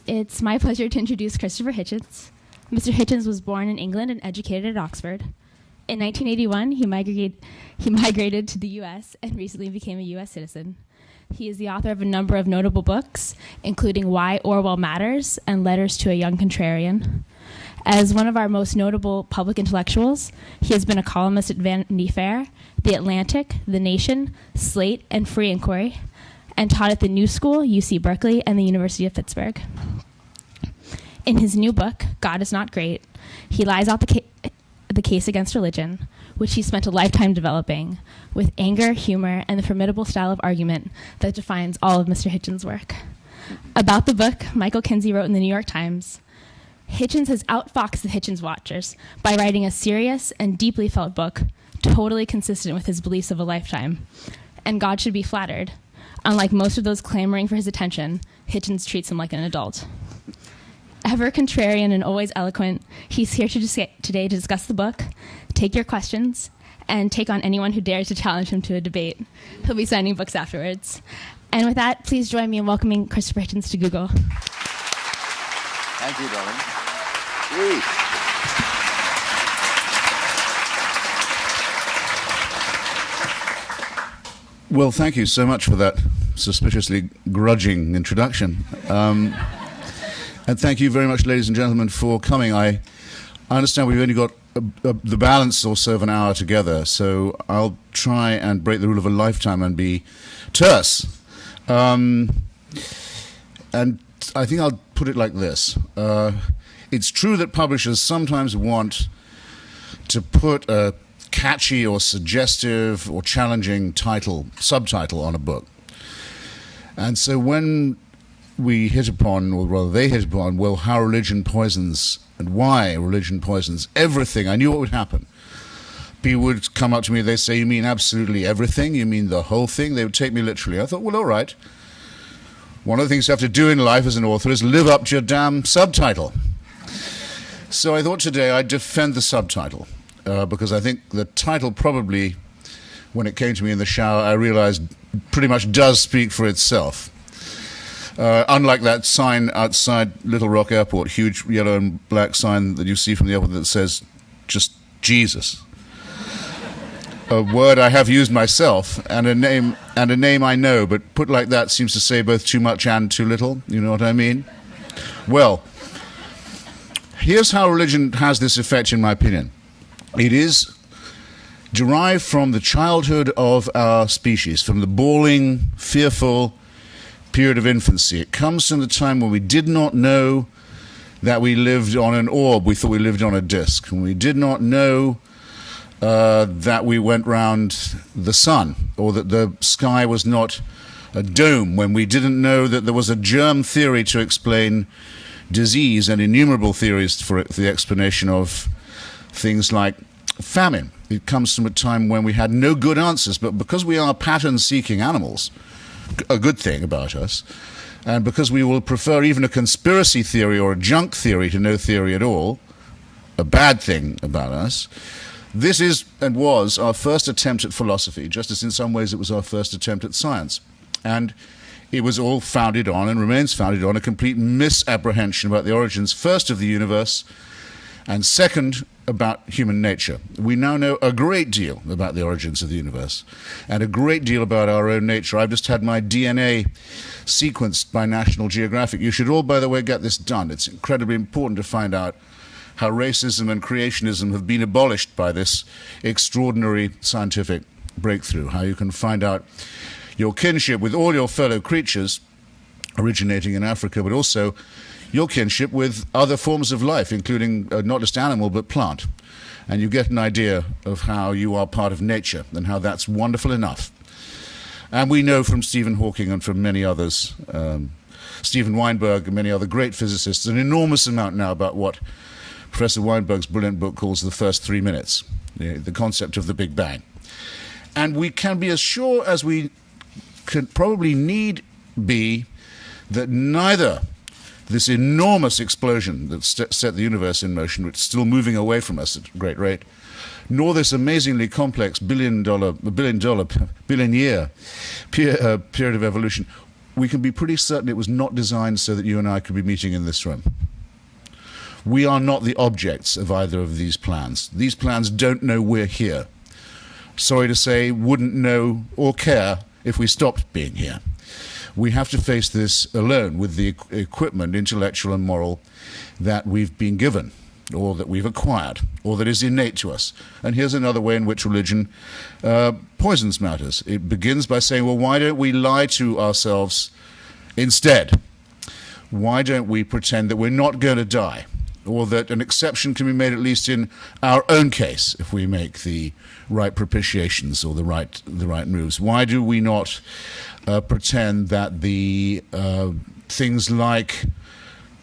It's my pleasure to introduce Christopher Hitchens. Mr. Hitchens was born in England and educated at Oxford. In 1981, he migrated to the U.S. and recently became a U.S. citizen. He is the author of a number of notable books, including Why Orwell Matters and Letters to a Young Contrarian. As one of our most notable public intellectuals, he has been a columnist at Vanity Fair, The Atlantic, The Nation, Slate, and Free Inquiry, and taught at the New School, UC Berkeley, and the University of Pittsburgh. In his new book, God is Not Great, he lies out the case against religion, which he spent a lifetime developing, with anger, humor, and the formidable style of argument that defines all of Mr. Hitchens' work. About the book, Michael Kinsey wrote in the New York Times, Hitchens has outfoxed the Hitchens watchers by writing a serious and deeply felt book, totally consistent with his beliefs of a lifetime. And God should be flattered. Unlike most of those clamoring for his attention, Hitchens treats him like an adult. Ever contrarian and always eloquent, he's here today to discuss the book, take your questions, and take on anyone who dares to challenge him to a debate. He'll be signing books afterwards. And with that, please join me in welcoming Christopher Hitchens to Google. Thank you, darling. Sweet. Well, thank you so much for that suspiciously grudging introduction. And thank you very much, ladies and gentlemen, for coming. I understand we've only got the balance or so of an hour together, so I'll try and break the rule of a lifetime and be terse. And I think I'll put it like this. It's true that publishers sometimes want to put a catchy or suggestive or challenging subtitle on a book. And so when we hit upon, or rather they hit upon, well, how religion poisons and why religion poisons everything, I knew what would happen. People would come up to me, they'd say, you mean absolutely everything? You mean the whole thing? They would take me literally. I thought, well, all right. One of the things you have to do in life as an author is live up to your damn subtitle. So I thought today I'd defend the subtitle, because I think the title probably, when it came to me in the shower, I realized pretty much does speak for itself. Unlike that sign outside Little Rock Airport, huge yellow and black sign that you see from the airport that says just Jesus. A word I have used myself, and a name I know, but put like that seems to say both too much and too little. You know what I mean? Well, here's how religion has this effect, in my opinion. It is derived from the childhood of our species, from the bawling, fearful period of infancy. It comes from the time when we did not know that we lived on an orb. We thought we lived on a disk. And we did not know that we went round the sun, or that the sky was not a dome, when we didn't know that there was a germ theory to explain disease and innumerable theories for the explanation of things like famine. It comes from a time when we had no good answers, but because we are pattern-seeking animals, a good thing about us, and because we will prefer even a conspiracy theory or a junk theory to no theory at all, a bad thing about us, this is and was our first attempt at philosophy, just as in some ways it was our first attempt at science. And it was all founded on, and remains founded on, a complete misapprehension about the origins, first of the universe, and second, about human nature. We now know a great deal about the origins of the universe, and a great deal about our own nature. I've just had my DNA sequenced by National Geographic. You should all, by the way, get this done. It's incredibly important to find out how racism and creationism have been abolished by this extraordinary scientific breakthrough, how you can find out your kinship with all your fellow creatures originating in Africa, but also your kinship with other forms of life, including not just animal, but plant. And you get an idea of how you are part of nature and how that's wonderful enough. And we know from Stephen Hawking and from many others, Stephen Weinberg and many other great physicists, an enormous amount now about what Professor Weinberg's brilliant book calls the first 3 minutes, the concept of the Big Bang. And we can be as sure as we could probably need be that neither this enormous explosion that set the universe in motion, which is still moving away from us at a great rate, nor this amazingly complex billion-year period of evolution we can be pretty certain it was not designed so that you and I could be meeting in this room. We are not the objects of either of these plans. These plans don't know we're here. Sorry to say, wouldn't know or care if we stopped being here. We have to face this alone with the equipment, intellectual and moral, that we've been given, or that we've acquired, or that is innate to us. And here's another way in which religion poisons matters. It begins by saying, well, why don't we lie to ourselves instead? Why don't we pretend that we're not going to die, or that an exception can be made at least in our own case if we make the right propitiations or the right moves? Why do we not pretend that the things like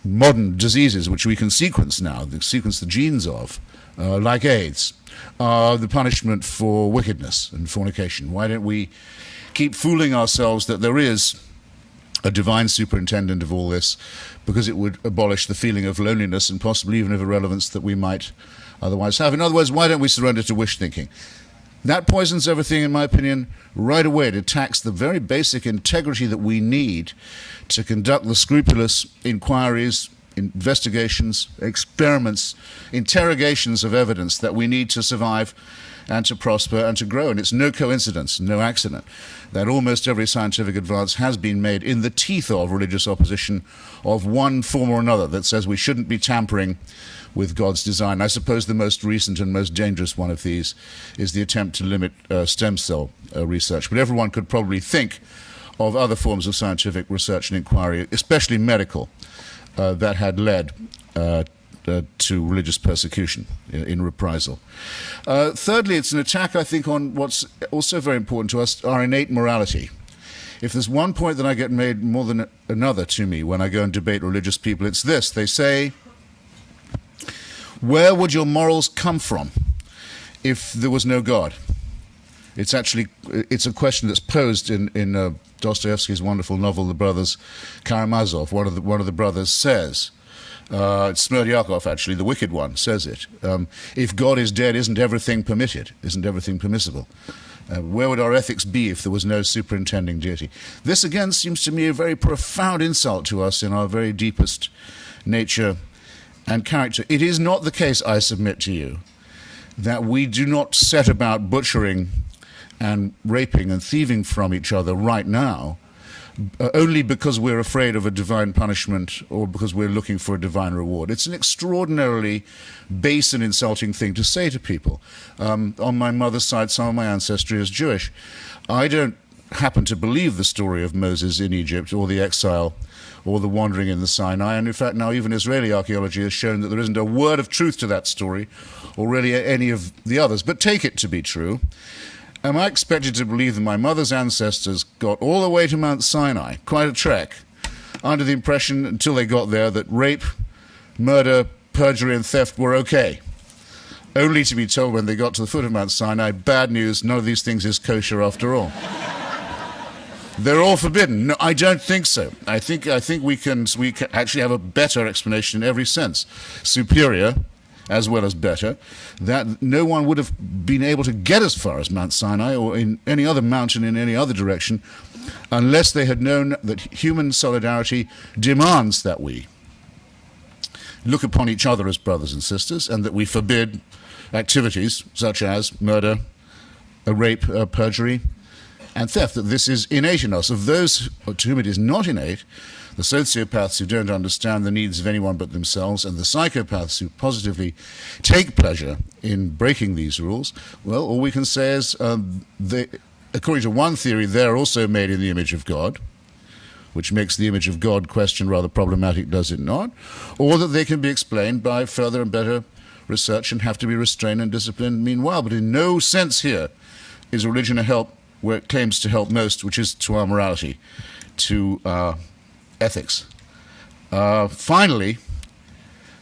modern diseases, which we can sequence now, sequence the genes of, like AIDS, are the punishment for wickedness and fornication? Why don't we keep fooling ourselves that there is a divine superintendent of all this, because it would abolish the feeling of loneliness and possibly even of irrelevance that we might otherwise have? In other words, why don't we surrender to wish thinking? That poisons everything, in my opinion, right away. It attacks the very basic integrity that we need to conduct the scrupulous inquiries, investigations, experiments, interrogations of evidence that we need to survive and to prosper and to grow. And it's no coincidence, no accident, that almost every scientific advance has been made in the teeth of religious opposition of one form or another that says we shouldn't be tampering with God's design. I suppose the most recent and most dangerous one of these is the attempt to limit stem cell research. But everyone could probably think of other forms of scientific research and inquiry, especially medical, that had led to religious persecution in reprisal. Thirdly, it's an attack, I think, on what's also very important to us, our innate morality. If there's one point that I get made more than another to me when I go and debate religious people, it's this. They say, where would your morals come from if there was no God? It's a question that's posed in Dostoevsky's wonderful novel, The Brothers Karamazov. One of the brothers says, it's Smerdyakov, actually, the wicked one, says it. If God is dead, isn't everything permitted? Isn't everything permissible? Where would our ethics be if there was no superintending deity? This, again, seems to me a very profound insult to us in our very deepest nature and character. It is not the case, I submit to you, that we do not set about butchering and raping and thieving from each other right now only because we're afraid of a divine punishment or because we're looking for a divine reward. It's an extraordinarily base and insulting thing to say to people. On my mother's side, some of my ancestry is Jewish. I don't happen to believe the story of Moses in Egypt or the exile or the wandering in the Sinai, and in fact now even Israeli archaeology has shown that there isn't a word of truth to that story, or really any of the others. But take it to be true. Am I expected to believe that my mother's ancestors got all the way to Mount Sinai, quite a trek, under the impression, until they got there, that rape, murder, perjury and theft were okay, only to be told when they got to the foot of Mount Sinai, bad news, none of these things is kosher after all? They're all forbidden. No, I don't think so. I think we can actually have a better explanation in every sense, superior as well as better, that no one would have been able to get as far as Mount Sinai or in any other mountain in any other direction unless they had known that human solidarity demands that we look upon each other as brothers and sisters, and that we forbid activities such as murder, rape, perjury, and theft, that this is innate in us. Of those to whom it is not innate, the sociopaths who don't understand the needs of anyone but themselves, and the psychopaths who positively take pleasure in breaking these rules, well, all we can say is, according to one theory, they're also made in the image of God, which makes the image of God question rather problematic, does it not? Or that they can be explained by further and better research and have to be restrained and disciplined meanwhile. But in no sense here is religion a help where it claims to help most, which is to our morality, to ethics. Finally,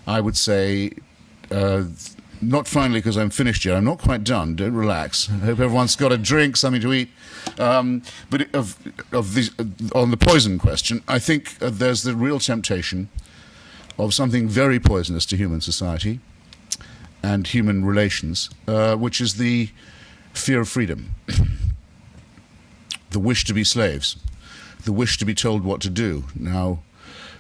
I would say, not finally because I'm finished yet, I'm not quite done, don't relax. I hope everyone's got a drink, something to eat. But on the poison question, I think there's the real temptation of something very poisonous to human society and human relations, which is the fear of freedom, the wish to be slaves, the wish to be told what to do. Now,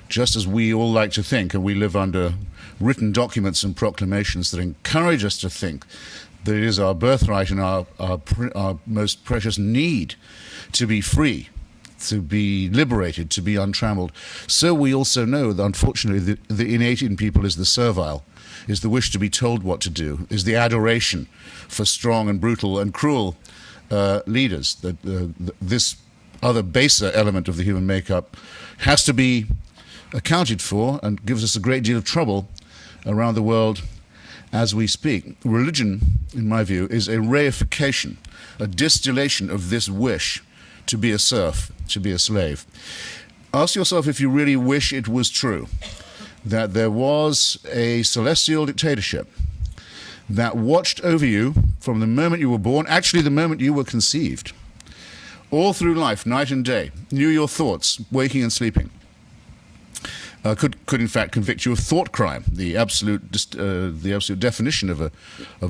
just as we all like to think, and we live under written documents and proclamations that encourage us to think that it is our birthright and our most precious need to be free, to be liberated, to be untrammeled, so we also know that, unfortunately, the innate in people is the servile, is the wish to be told what to do, is the adoration for strong and brutal and cruel leaders. That this other baser element of the human makeup has to be accounted for and gives us a great deal of trouble around the world as we speak. Religion, in my view, is a reification, a distillation of this wish to be a serf, to be a slave. Ask yourself if you really wish it was true that there was a celestial dictatorship that watched over you from the moment you were born, actually the moment you were conceived, all through life, night and day, knew your thoughts, waking and sleeping. Could in fact convict you of thought crime. The absolute definition of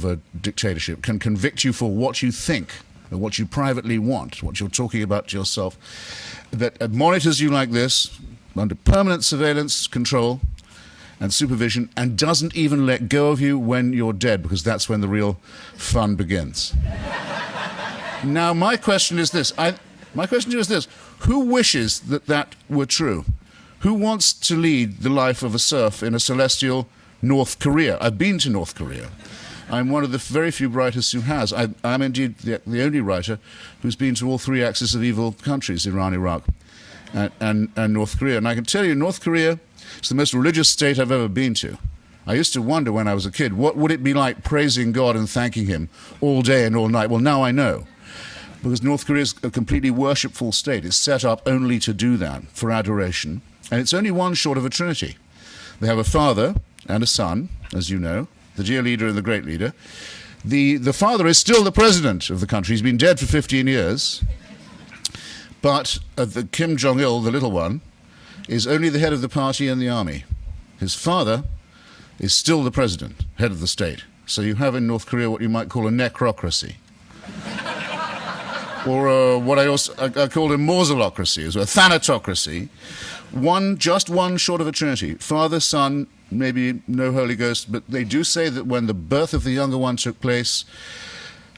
a dictatorship can convict you for what you think, or what you privately want, what you're talking about to yourself, that monitors you like this, under permanent surveillance, control, and supervision, and doesn't even let go of you when you're dead, because that's when the real fun begins. Now, my question is this. Who wishes that that were true? Who wants to lead the life of a serf in a celestial North Korea? I've been to North Korea. I'm one of the very few writers who has. I'm indeed the only writer who's been to all three axis of evil countries, Iran, Iraq, and North Korea. And I can tell you, North Korea is the most religious state I've ever been to. I used to wonder when I was a kid, what would it be like praising God and thanking him all day and all night? Well, now I know. Because North Korea is a completely worshipful state. It's set up only to do that, for adoration. And it's only one short of a trinity. They have a father and a son, as you know, the dear leader and the great leader. The father is still the president of the country. He's been dead for 15 years. But the Kim Jong-il, the little one, is only the head of the party and the army. His father is still the president, head of the state. So you have in North Korea what you might call a necrocracy. Or what I called a mausolocracy, as well, a thanatocracy. Just one short of a trinity. Father, Son, maybe no Holy Ghost, but they do say that when the birth of the younger one took place,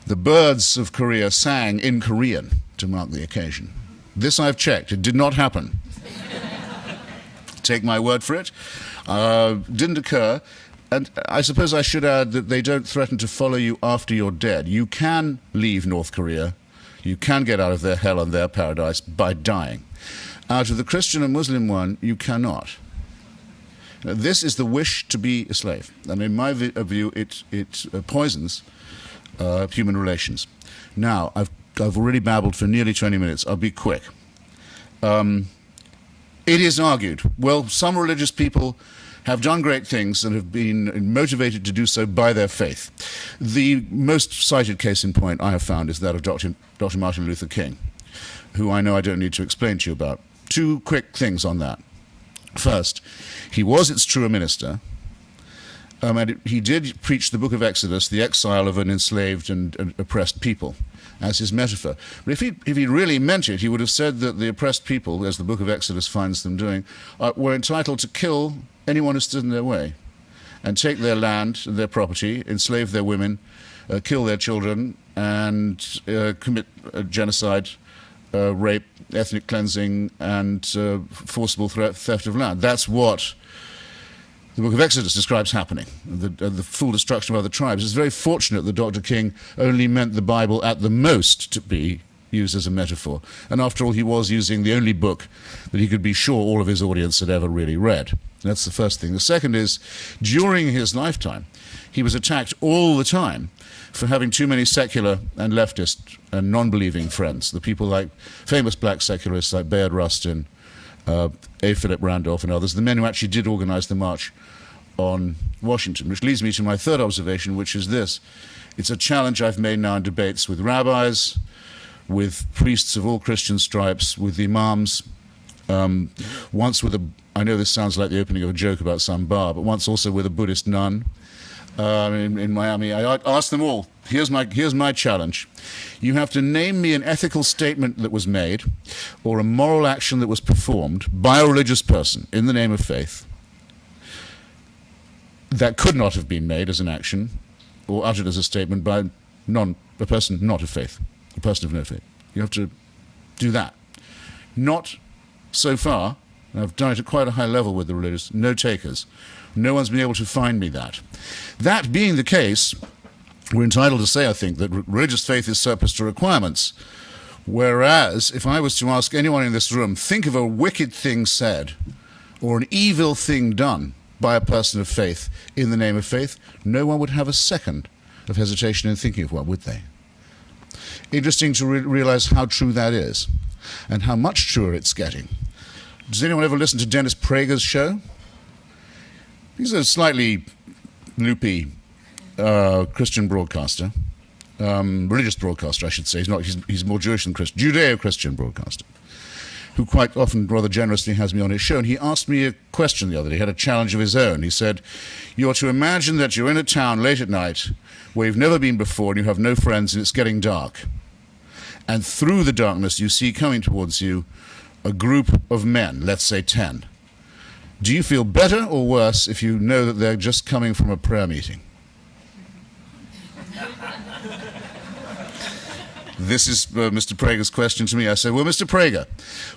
the birds of Korea sang in Korean to mark the occasion. This I've checked. It did not happen. Take my word for it. Didn't occur. And I suppose I should add that they don't threaten to follow you after you're dead. You can leave North Korea. You can get out of their hell and their paradise by dying. Out of the Christian and Muslim one, you cannot. Now, this is the wish to be a slave. And in my view, it poisons human relations. Now, I've already babbled for nearly 20 minutes. I'll be quick. It is argued, well, some religious people have done great things and have been motivated to do so by their faith. The most cited case in point I have found is that of Dr. Martin Luther King, who I know I don't need to explain to you about. Two quick things on that. First, he was, it's true, a minister, and he did preach the book of Exodus, the exile of an enslaved and oppressed people, as his metaphor. But if he really meant it, he would have said that the oppressed people, as the book of Exodus finds them doing, were entitled to kill anyone who stood in their way, and take their land, their property, enslave their women, kill their children, and commit genocide, rape, ethnic cleansing, and forcible theft of land. That's what the book of Exodus describes happening, the full destruction of other tribes. It's very fortunate that Dr. King only meant the Bible at the most to be used as a metaphor. And after all, he was using the only book that he could be sure all of his audience had ever really read. That's the first thing. The second is, during his lifetime, he was attacked all the time for having too many secular and leftist and non-believing friends, the people like famous black secularists like Bayard Rustin, A. Philip Randolph and others, the men who actually did organize the march on Washington, which leads me to my third observation, which is this. It's a challenge I've made now in debates with rabbis, with priests of all Christian stripes, with imams, once with I know this sounds like the opening of a joke about some bar, but once also with a Buddhist nun, in Miami. I asked them all, here's my challenge. You have to name me an ethical statement that was made or a moral action that was performed by a religious person in the name of faith that could not have been made as an action or uttered as a statement by a person not of faith, a person of no faith. You have to do that. Not so far, I've done it at quite a high level with the religious, no takers. No one's been able to find me that. That being the case, we're entitled to say, I think, that religious faith is surplus to requirements. Whereas, if I was to ask anyone in this room, think of a wicked thing said or an evil thing done by a person of faith in the name of faith, no one would have a second of hesitation in thinking of one, would they? Interesting to realize how true that is and how much truer it's getting. Does anyone ever listen to Dennis Prager's show? He's a slightly loopy Christian broadcaster, religious broadcaster, I should say. He's more Jewish than Christian, Judeo-Christian broadcaster, who quite often rather generously has me on his show. And he asked me a question the other day. He had a challenge of his own. He said, you're to imagine that you're in a town late at night where you've never been before and you have no friends and it's getting dark. And through the darkness you see coming towards you a group of men, let's say 10. Do you feel better or worse if you know that they're just coming from a prayer meeting? This is Mr. Prager's question to me. I said, well, Mr. Prager,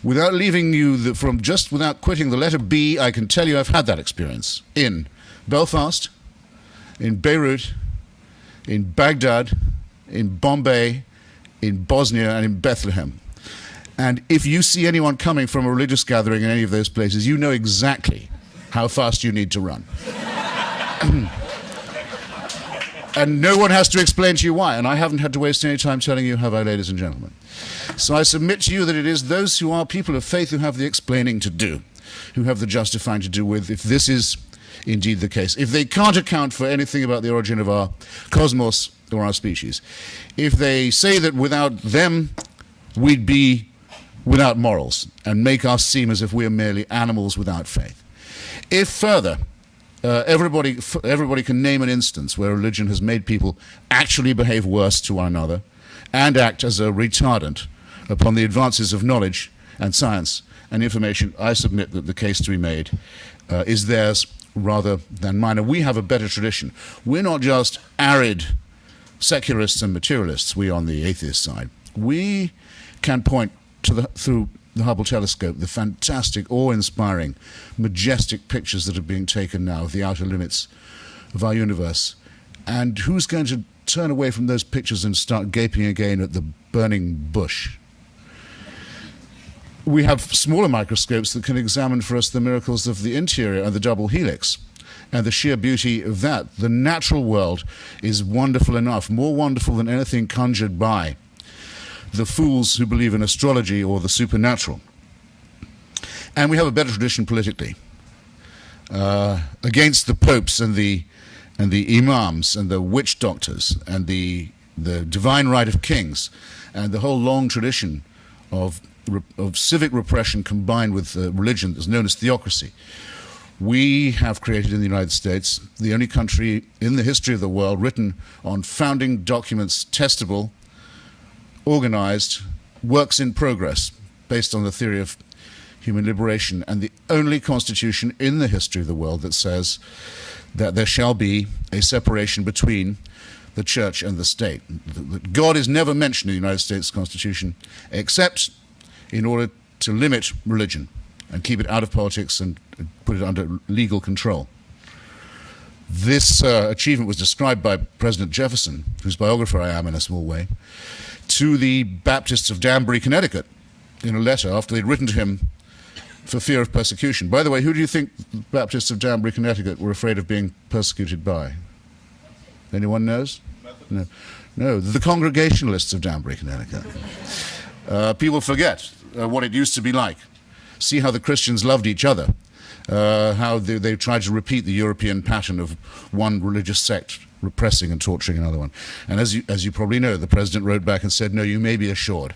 without leaving you without quitting the letter B, I can tell you I've had that experience in Belfast, in Beirut, in Baghdad, in Bombay, in Bosnia, and in Bethlehem. And if you see anyone coming from a religious gathering in any of those places, you know exactly how fast you need to run. And no one has to explain to you why. And I haven't had to waste any time telling you, have I, ladies and gentlemen? So I submit to you that it is those who are people of faith who have the explaining to do, who have the justifying to do with, if this is indeed the case. If they can't account for anything about the origin of our cosmos or our species, if they say that without them we'd be without morals and make us seem as if we are merely animals without faith. If further, everybody can name an instance where religion has made people actually behave worse to one another and act as a retardant upon the advances of knowledge and science and information, I submit that the case to be made is theirs rather than mine. And we have a better tradition. We're not just arid secularists and materialists, we on the atheist side. We can point through the Hubble telescope, the fantastic, awe-inspiring, majestic pictures that are being taken now of the outer limits of our universe. And who's going to turn away from those pictures and start gaping again at the burning bush? We have smaller microscopes that can examine for us the miracles of the interior and the double helix and the sheer beauty of that. The natural world is wonderful enough, more wonderful than anything conjured by the fools who believe in astrology or the supernatural. And we have a better tradition politically. Against the popes and the imams and the witch doctors and the divine right of kings and the whole long tradition of civic repression combined with religion that's known as theocracy. We have created in the United States the only country in the history of the world written on founding documents, testable, organized, works in progress, based on the theory of human liberation, and the only constitution in the history of the world that says that there shall be a separation between the church and the state. God is never mentioned in the United States Constitution except in order to limit religion and keep it out of politics and put it under legal control. This achievement was described by President Jefferson, whose biographer I am in a small way, to the Baptists of Danbury, Connecticut, in a letter after they'd written to him for fear of persecution. By the way, who do you think the Baptists of Danbury, Connecticut were afraid of being persecuted by? Anyone knows? No, the Congregationalists of Danbury, Connecticut. People forget what it used to be like. See how the Christians loved each other, how they tried to repeat the European pattern of one religious sect repressing and torturing another one. And as you probably know, the president wrote back and said, no, you may be assured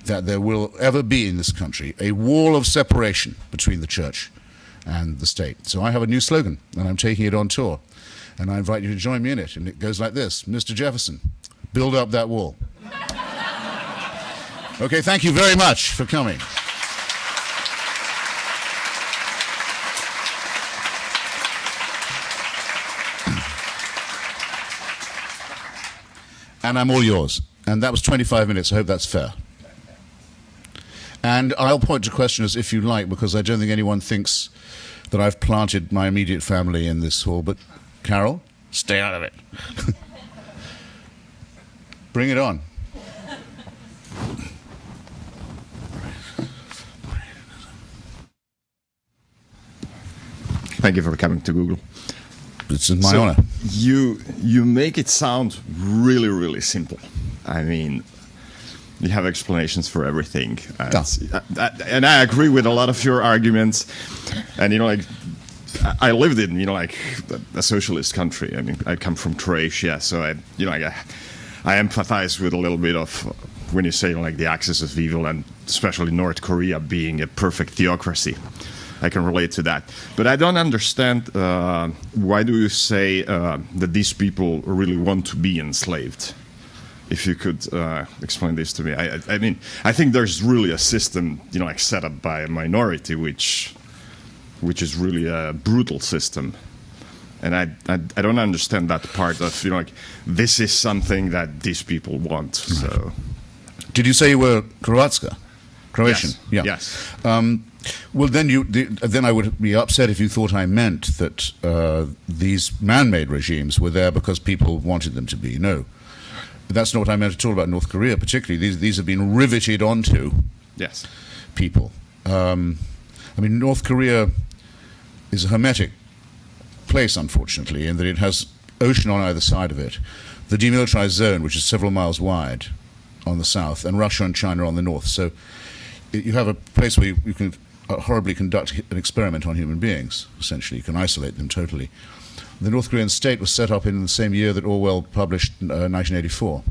that there will ever be in this country a wall of separation between the church and the state. So I have a new slogan, and I'm taking it on tour. And I invite you to join me in it. And it goes like this. Mr. Jefferson, build up that wall. Okay, thank you very much for coming. And I'm all yours. And that was 25 minutes. I hope that's fair. And I'll point to questioners if you like, because I don't think anyone thinks that I've planted my immediate family in this hall. But Carol, stay out of it. Bring it on. Thank you for coming to Google. It's my honor. You make it sound really, really simple. I mean, you have explanations for everything. And I agree with a lot of your arguments. And, like, I lived in, like, a socialist country. I mean, I come from Croatia, so I empathize with a little bit of when you say, like, the axis of evil, and especially North Korea being a perfect theocracy. I can relate to that. But I don't understand why do you say that these people really want to be enslaved? If you could explain this to me. I mean, I think there's really a system, like set up by a minority, which is really a brutal system. And I don't understand that part of, like, this is something that these people want. So, did you say you were Croatian? Yes. Yeah. Yes. Well, then I would be upset if you thought I meant that these man-made regimes were there because people wanted them to be. No, that's not what I meant at all about North Korea, particularly. These have been riveted onto people. I mean, North Korea is a hermetic place, unfortunately, in that it has ocean on either side of it, the demilitarized zone, which is several miles wide on the south, and Russia and China on the north. So you have a place where you can horribly conduct an experiment on human beings, essentially. You can isolate them totally. The North Korean state was set up in the same year that Orwell published 1984.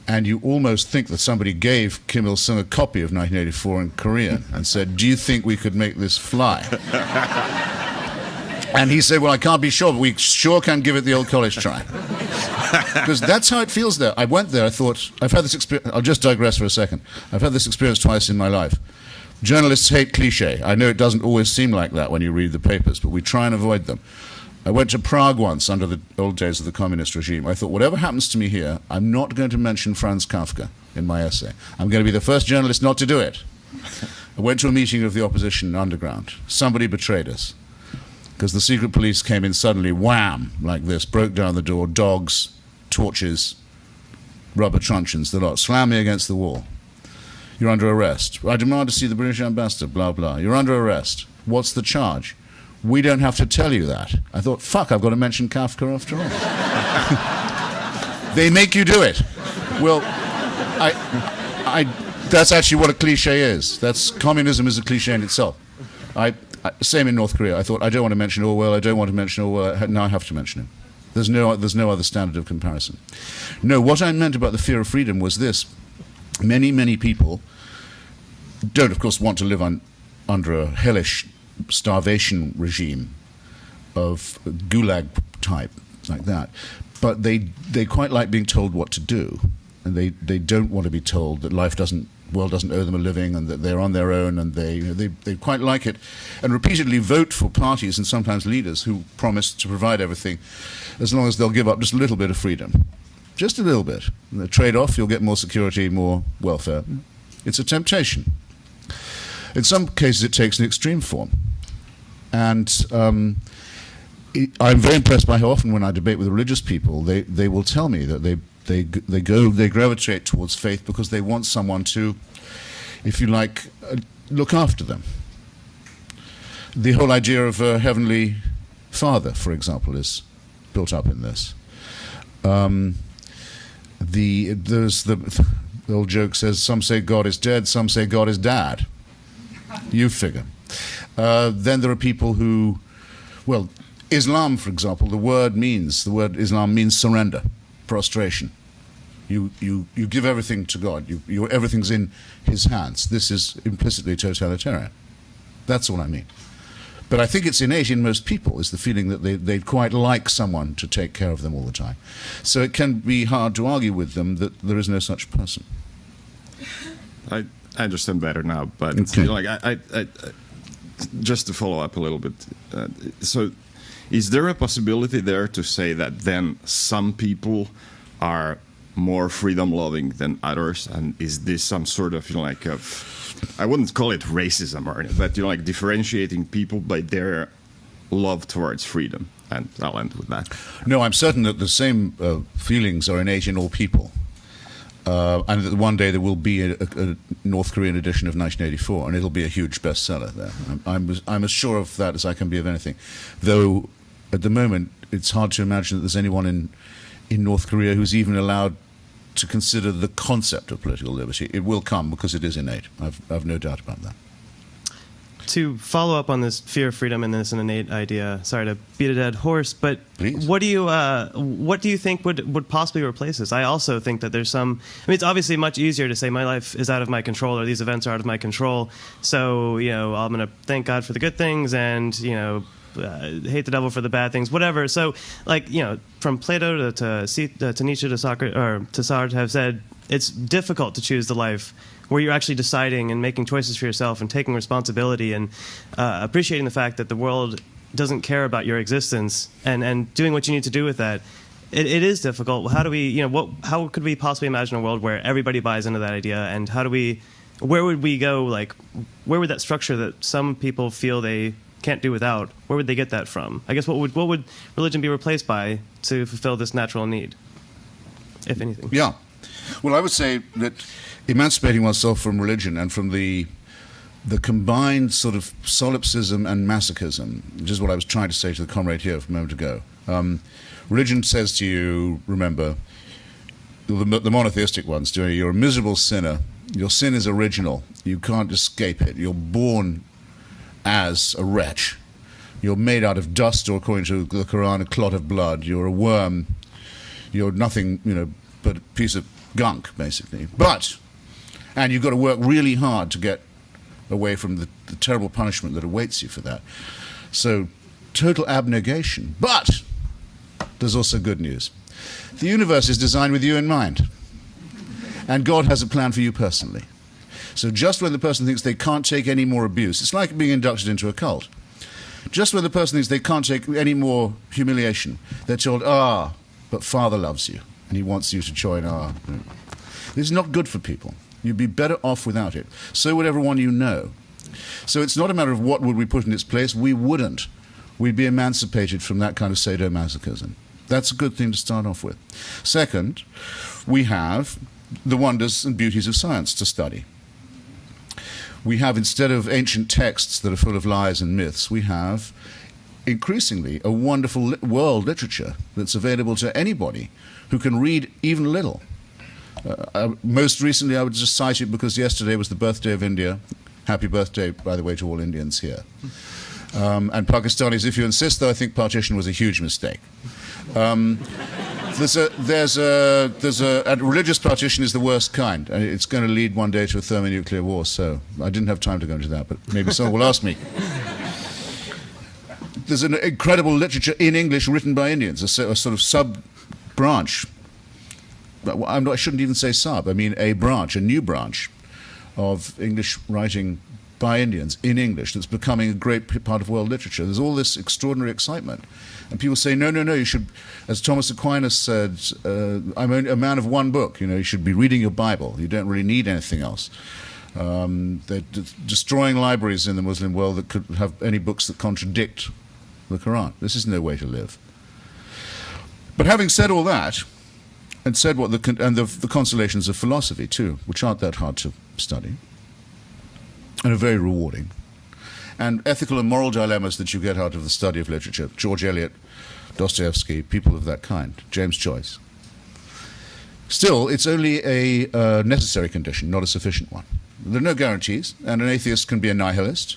And you almost think that somebody gave Kim Il-sung a copy of 1984 in Korean and said, do you think we could make this fly? And he said, well, I can't be sure, but we sure can give it the old college try. Because that's how it feels there. I went there, I thought, I've had this experience, I'll just digress for a second. I've had this experience twice in my life. Journalists hate cliché. I know it doesn't always seem like that when you read the papers, but we try and avoid them. I went to Prague once under the old days of the communist regime. I thought, whatever happens to me here, I'm not going to mention Franz Kafka in my essay. I'm going to be the first journalist not to do it. I went to a meeting of the opposition underground. Somebody betrayed us, because the secret police came in suddenly, wham, like this, broke down the door, dogs, torches, rubber truncheons, the lot, slammed me against the wall. You're under arrest. I demand to see the British ambassador, blah, blah. You're under arrest. What's the charge? We don't have to tell you that. I thought, fuck, I've got to mention Kafka after all. They make you do it. Well, that's actually what a cliche is. Communism is a cliche in itself. Same in North Korea. I thought, I don't want to mention Orwell, I don't want to mention Orwell, now I have to mention him. There's no other standard of comparison. No, what I meant about the fear of freedom was this. Many, many people don't, of course, want to live under a hellish starvation regime of gulag type, like that. But they quite like being told what to do. And they don't want to be told that world doesn't owe them a living and that they're on their own, and they quite like it, and repeatedly vote for parties and sometimes leaders who promise to provide everything as long as they'll give up just a little bit of freedom. Just a little bit. And the trade-off, you'll get more security, more welfare. It's a temptation. In some cases, it takes an extreme form. And I'm very impressed by how often when I debate with religious people, they will tell me that they gravitate towards faith because they want someone to, if you like, look after them. The whole idea of a heavenly Father, for example, is built up in this. The old joke says, some say God is dead, some say God is dad. You figure. Then there are people who, well, Islam, for example, the word Islam means surrender, prostration. You give everything to God. Everything's in His hands. This is implicitly totalitarian. That's what I mean. But I think it's innate in most people, is the feeling that they'd quite like someone to take care of them all the time. So it can be hard to argue with them that there is no such person. I understand better now, but Okay. like I just to follow up a little bit. So, is there a possibility there to say that then some people are more freedom-loving than others, and is this some sort of like I wouldn't call it racism or anything, but like differentiating people by their love towards freedom? And I'll end with that. No, I'm certain that the same feelings are innate in all people. And that one day there will be a North Korean edition of 1984, and it'll be a huge bestseller there. I'm as sure of that as I can be of anything. Though, at the moment, it's hard to imagine that there's anyone in North Korea who's even allowed to consider the concept of political liberty. It will come because it is innate. I've no doubt about that. To follow up on this fear of freedom and this innate idea, sorry to beat a dead horse, but Please. what do you think would possibly replace this? I also think that there's some. I mean, it's obviously much easier to say my life is out of my control or these events are out of my control. So I'm going to thank God for the good things and hate the devil for the bad things, whatever. So from Plato to Nietzsche to Socrates or to Sartre have said it's difficult to choose the life where you're actually deciding and making choices for yourself and taking responsibility and appreciating the fact that the world doesn't care about your existence and doing what you need to do with that. It is difficult. How do we, how could we possibly imagine a world where everybody buys into that idea? And where would we go? Like, where would that structure that some people feel they can't do without, where would they get that from? I guess what would religion be replaced by to fulfill this natural need, if anything? Yeah. Well, I would say that emancipating oneself from religion and from the combined sort of solipsism and masochism, which is what I was trying to say to the comrade here a moment ago. Religion says to you, remember, the monotheistic ones, you're a miserable sinner. Your sin is original. You can't escape it. You're born as a wretch. You're made out of dust, or according to the Quran, a clot of blood. You're a worm. You're nothing, but a piece of gunk, basically. And you've got to work really hard to get away from the terrible punishment that awaits you for that. So, total abnegation. But there's also good news. The universe is designed with you in mind. And God has a plan for you personally. So just when the person thinks they can't take any more abuse, it's like being inducted into a cult. Just when the person thinks they can't take any more humiliation, they're told, but Father loves you, and he wants you to join This is not good for people. You'd be better off without it. So would everyone you know. So it's not a matter of what would we put in its place. We wouldn't. We'd be emancipated from that kind of sadomasochism. That's a good thing to start off with. Second, we have the wonders and beauties of science to study. We have, instead of ancient texts that are full of lies and myths, we have increasingly a wonderful world literature that's available to anybody who can read even little. Most recently, I would just cite it because yesterday was the birthday of India. Happy birthday, by the way, to all Indians here. And Pakistanis, if you insist, though, I think partition was a huge mistake. There's a religious partition is the worst kind, and it's going to lead one day to a thermonuclear war. So I didn't have time to go into that, but maybe someone will ask me. There's an incredible literature in English written by Indians, a sort of sub-branch. I shouldn't even say sub. I mean a branch, a new branch of English writing by Indians in English that's becoming a great part of world literature. There's all this extraordinary excitement. And people say, no, you should, as Thomas Aquinas said, I'm a man of one book. You should be reading your Bible. You don't really need anything else. They're destroying libraries in the Muslim world that could have any books that contradict the Quran. This is no way to live. But having said all that, and said what the consolations of philosophy too, which aren't that hard to study, and are very rewarding, and ethical and moral dilemmas that you get out of the study of literature, George Eliot, Dostoevsky, people of that kind, James Joyce. Still, it's only a necessary condition, not a sufficient one. There are no guarantees, and an atheist can be a nihilist,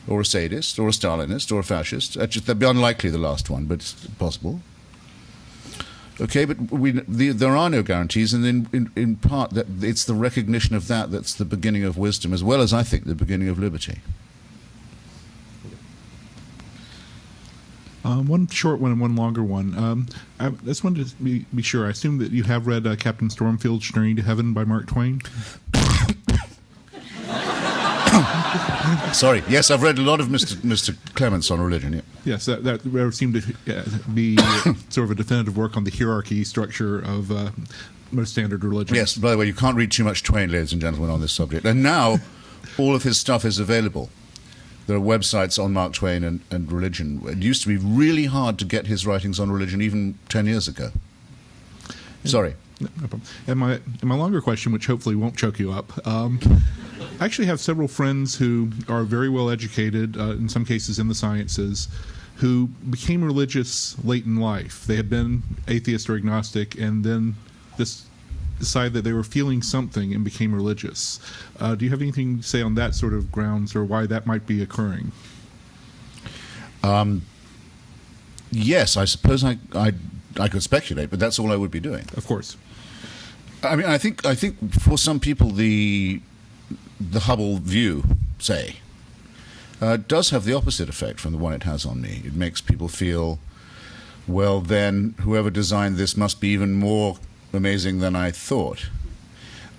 or a sadist, or a Stalinist, or a fascist. That'd be unlikely, the last one, but it's possible. Okay, but there are no guarantees, and in part, it's the recognition of that's the beginning of wisdom, as well as, I think, the beginning of liberty. One short one and one longer one. I just wanted to be sure. I assume that you have read Captain Stormfield's Journey to Heaven by Mark Twain. Sorry. Yes, I've read a lot of Mr. Clements on religion. Yeah. Yes, that seemed to be sort of a definitive work on the hierarchy structure of most standard religion. Yes. By the way, you can't read too much Twain, ladies and gentlemen, on this subject. And now, all of his stuff is available. There are websites on Mark Twain and religion. It used to be really hard to get his writings on religion even 10 years ago. Sorry. No problem. And my longer question, which hopefully won't choke you up, I actually have several friends who are very well educated, in some cases in the sciences, who became religious late in life. They had been atheist or agnostic, and then decided that they were feeling something and became religious. Do you have anything to say on that sort of grounds, or why that might be occurring? Yes, I suppose I could speculate, but that's all I would be doing. Of course. I mean, I think for some people the Hubble view, say, does have the opposite effect from the one it has on me. It makes people feel, well, then whoever designed this must be even more amazing than I thought.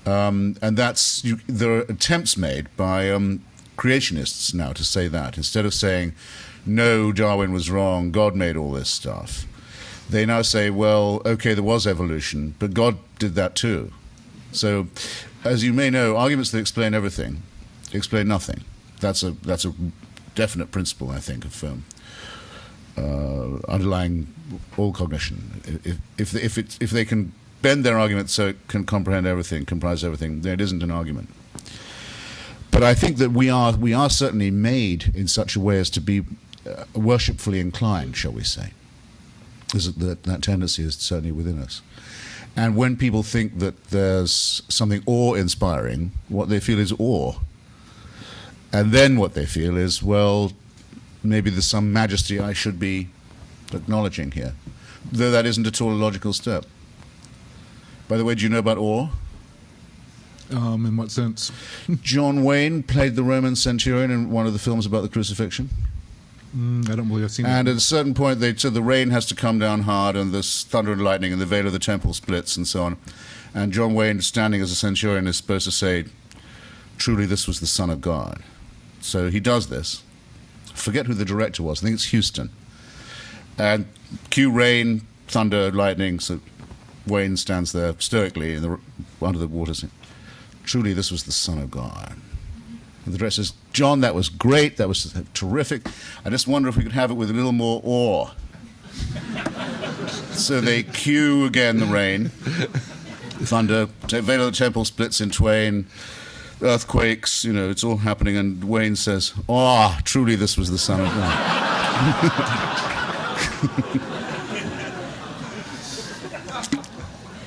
And there are attempts made by creationists now to say that. Instead of saying, no, Darwin was wrong, God made all this stuff, they now say, well, okay, there was evolution, but God did that too. So, as you may know, arguments that explain everything explain nothing. That's a definite principle, I think, of underlying all cognition. If they can bend their argument so it can comprehend everything, comprise everything, then it isn't an argument. But I think that we are certainly made in such a way as to be worshipfully inclined, shall we say. That tendency is certainly within us. And when people think that there's something awe-inspiring, what they feel is awe. And then what they feel is, well, maybe there's some majesty I should be acknowledging here, though that isn't at all a logical step. By the way, do you know about awe? In what sense? John Wayne played the Roman centurion in one of the films about the crucifixion. I don't believe I've seen it. And at a certain point, they said the rain has to come down hard, and there's thunder and lightning, and the veil of the temple splits, and so on. And John Wayne, standing as a centurion, is supposed to say, truly this was the Son of God. So he does this. I forget who the director was. I think it's Houston. And cue rain, thunder, lightning, so Wayne stands there stoically under the water saying, truly this was the Son of God. And the director says, John, that was great, that was terrific. I just wonder if we could have it with a little more awe. So they cue again the rain, thunder, veil of the temple splits in twain, earthquakes, it's all happening, and Wayne says, truly this was the Son of God.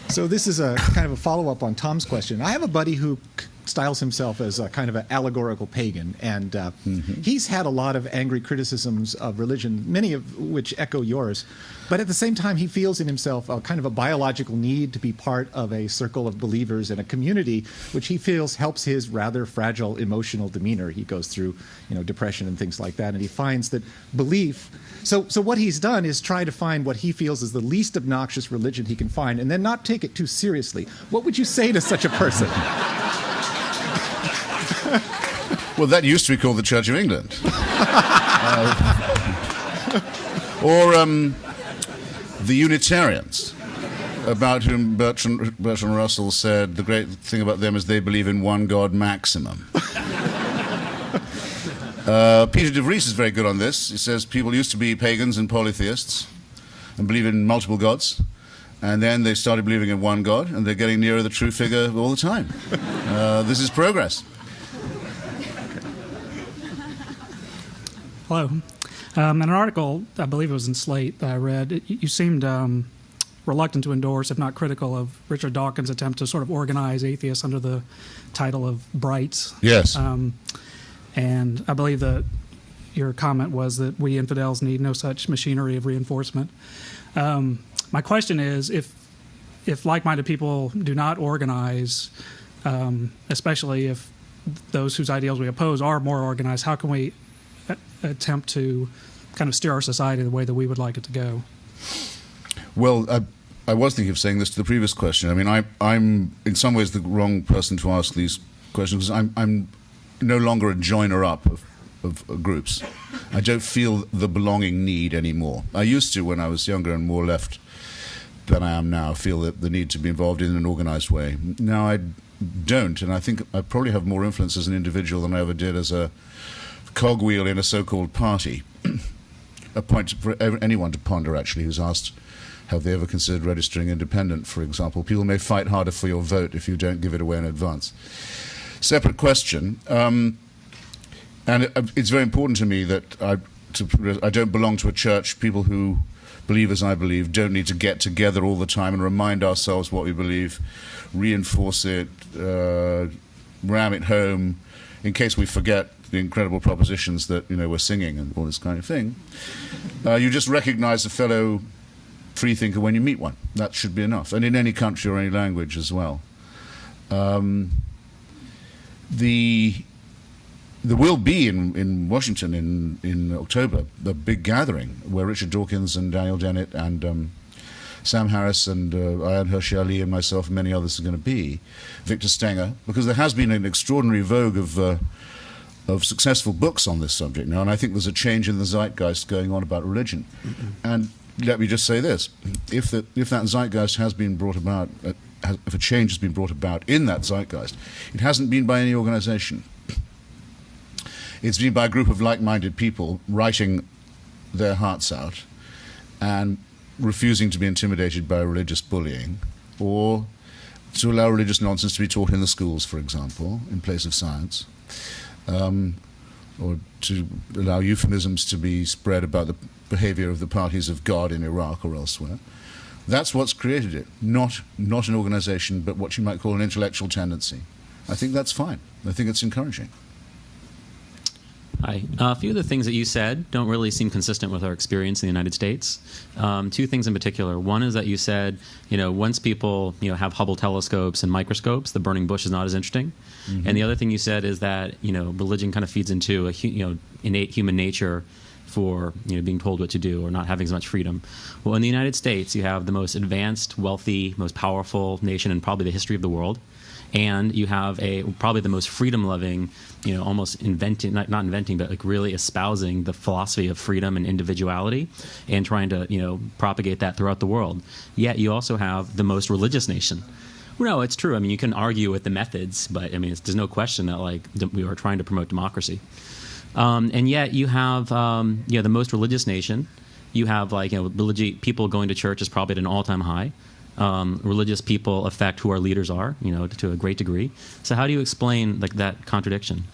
So this is a kind of a follow-up on Tom's question. I have a buddy who styles himself as a kind of an allegorical pagan, and he's had a lot of angry criticisms of religion, many of which echo yours. But at the same time, he feels in himself a kind of a biological need to be part of a circle of believers and a community, which he feels helps his rather fragile emotional demeanor. He goes through, depression and things like that, and he finds that belief. So what he's done is try to find what he feels is the least obnoxious religion he can find, and then not take it too seriously. What would you say to such a person? Well, that used to be called the Church of England. Or the Unitarians, about whom Bertrand Russell said the great thing about them is they believe in one God maximum. Peter de Vries is very good on this. He says people used to be pagans and polytheists and believe in multiple gods, and then they started believing in one God, and they're getting nearer the true figure all the time. This is progress. Hello. In an article, I believe it was in Slate, that I read, you seemed reluctant to endorse, if not critical, of Richard Dawkins' attempt to sort of organize atheists under the title of Brights. Yes. And I believe that your comment was that we infidels need no such machinery of reinforcement. My question is, if like-minded people do not organize, especially if those whose ideals we oppose are more organized, how can we attempt to kind of steer our society the way that we would like it to go? Well, I was thinking of saying this to the previous question. I mean, I'm in some ways the wrong person to ask these questions because I'm no longer a joiner up of groups. I don't feel the belonging need anymore. I used to when I was younger and more left than I am now. I feel that the need to be involved in an organized way. Now I don't, and I think I probably have more influence as an individual than I ever did as a cogwheel in a so-called party. A point for anyone to ponder, actually, who's asked, have they ever considered registering independent, for example? People may fight harder for your vote if you don't give it away in advance. Separate question. And it's very important to me that I don't belong to a church. People who believe as I believe don't need to get together all the time and remind ourselves what we believe, reinforce it, ram it home, in case we forget the incredible propositions that we're singing and all this kind of thing. You just recognize a fellow freethinker when you meet one. That should be enough, and in any country or any language as well. There will be in Washington in October a big gathering where Richard Dawkins and Daniel Dennett and Sam Harris and Ayaan Hirsi Ali and myself and many others are going to be, Victor Stenger, because there has been an extraordinary vogue of successful books on this subject now, and I think there's a change in the zeitgeist going on about religion. And let me just say this: if that zeitgeist has been brought about, if a change has been brought about in that zeitgeist, it hasn't been by any organization. It's been by a group of like-minded people writing their hearts out and refusing to be intimidated by religious bullying, or to allow religious nonsense to be taught in the schools, for example, in place of science, or to allow euphemisms to be spread about the behavior of the parties of God in Iraq or elsewhere. That's what's created it, not an organization, but what you might call an intellectual tendency. I think that's fine. I think it's encouraging. Hi. A few of the things that you said don't really seem consistent with our experience in the United States. Two things in particular. One is that you said, once people have Hubble telescopes and microscopes, the burning bush is not as interesting. Mm-hmm. And the other thing you said is that religion kind of feeds into a innate human nature for being told what to do or not having as much freedom. Well, in the United States, you have the most advanced, wealthy, most powerful nation in probably the history of the world. And you have probably the most freedom-loving, almost inventing, not inventing, but like really espousing the philosophy of freedom and individuality and trying to, propagate that throughout the world. Yet you also have the most religious nation. Well, no, it's true. I mean, you can argue with the methods, but I mean, there's no question that we are trying to promote democracy. And yet you have, the most religious nation. You have people going to church is probably at an all-time high. Religious people affect who our leaders are, to a great degree. So how do you explain that contradiction?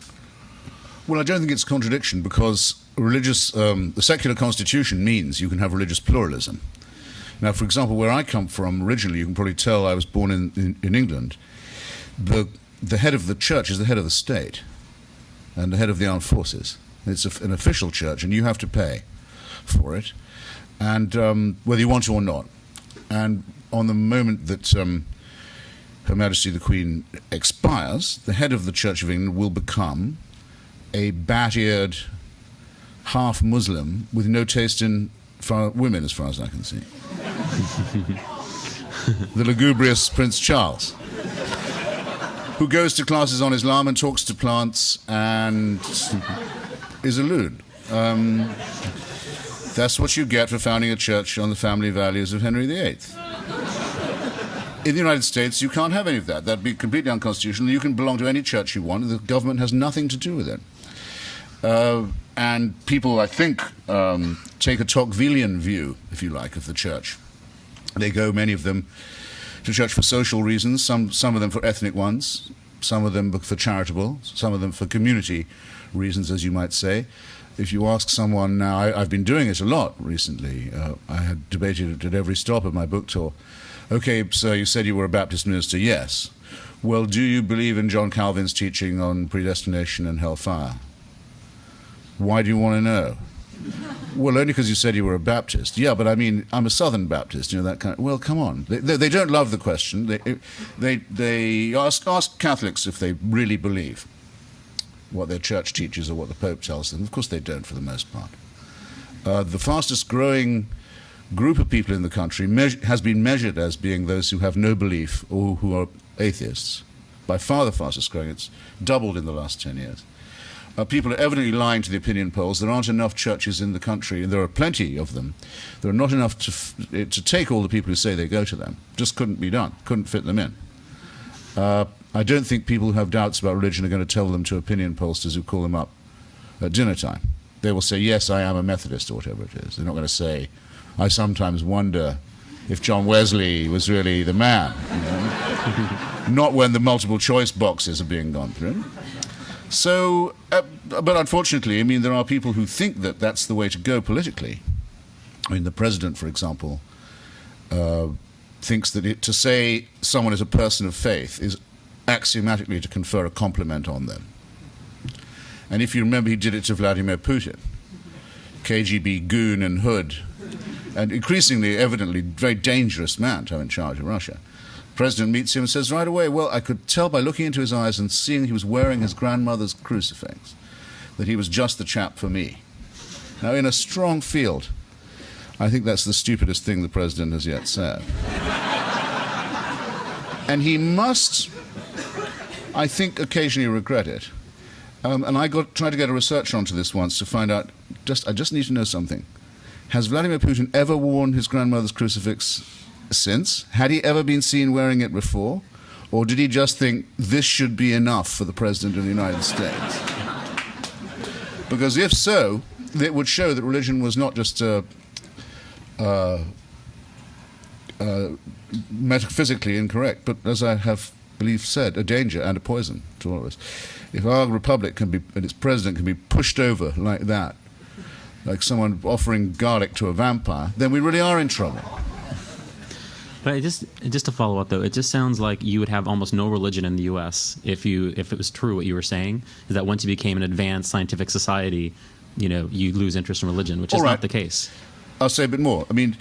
Well, I don't think it's a contradiction because the secular constitution means you can have religious pluralism. Now, for example, where I come from originally, you can probably tell I was born in England. The head of the church is the head of the state and the head of the armed forces. It's an official church, and you have to pay for it, and whether you want to or not. And on the moment that Her Majesty the Queen expires, the head of the Church of England will become a bat-eared half-Muslim with no taste in women, as far as I can see. The lugubrious Prince Charles, who goes to classes on Islam and talks to plants and is a loon. That's what you get for founding a church on the family values of Henry VIII. In the United States, you can't have any of that. That'd be completely unconstitutional. You can belong to any church you want. The government has nothing to do with it. And people, I think, take a Tocquevillian view, if you like, of the church. They go, many of them, to church for social reasons, some of them for ethnic ones, some of them for charitable, some of them for community reasons, as you might say. If you ask someone now, I've been doing it a lot recently. I had debated it at every stop of my book tour. Okay, so you said you were a Baptist minister. Yes. Well, do you believe in John Calvin's teaching on predestination and hellfire? Why do you want to know? Well, only because you said you were a Baptist. Yeah, but I mean, I'm a Southern Baptist, that kind of... Well, come on. They don't love the question. They ask Catholics if they really believe what their church teaches or what the Pope tells them. Of course they don't, for the most part. The fastest growing group of people in the country has been measured as being those who have no belief or who are atheists. By far the fastest growing. It's doubled in the last 10 years. People are evidently lying to the opinion polls. There aren't enough churches in the country, and there are plenty of them. There are not enough to take all the people who say they go to them. Just couldn't be done. Couldn't fit them in. I don't think people who have doubts about religion are going to tell them to opinion pollsters who call them up at dinner time. They will say, yes, I am a Methodist, or whatever it is. They're not going to say, I sometimes wonder if John Wesley was really the man. You know? Not when the multiple choice boxes are being gone through. So, but unfortunately, I mean, there are people who think that that's the way to go politically. I mean, the president, for example, thinks that to say someone is a person of faith is axiomatically to confer a compliment on them. And if you remember, he did it to Vladimir Putin, KGB goon and hood, and increasingly, evidently, very dangerous man to have in charge of Russia. The president meets him and says right away, well, I could tell by looking into his eyes and seeing he was wearing his grandmother's crucifix that he was just the chap for me. Now, in a strong field, I think that's the stupidest thing the president has yet said. And he must, I think, occasionally regret it. And I tried to get a researcher onto this once to find out, I just need to know something. Has Vladimir Putin ever worn his grandmother's crucifix since? Had he ever been seen wearing it before? Or did he just think this should be enough for the President of the United States? Because if so, it would show that religion was not just metaphysically incorrect, but as I have said, a danger and a poison to all of us. If our republic can be, and its president can be pushed over like that, like someone offering garlic to a vampire, then we really are in trouble. But just to follow up, though, it just sounds like you would have almost no religion in the U.S. if it was true what you were saying, is that once you became an advanced scientific society, you lose interest in religion, which is not the case. I'll say a bit more. I mean,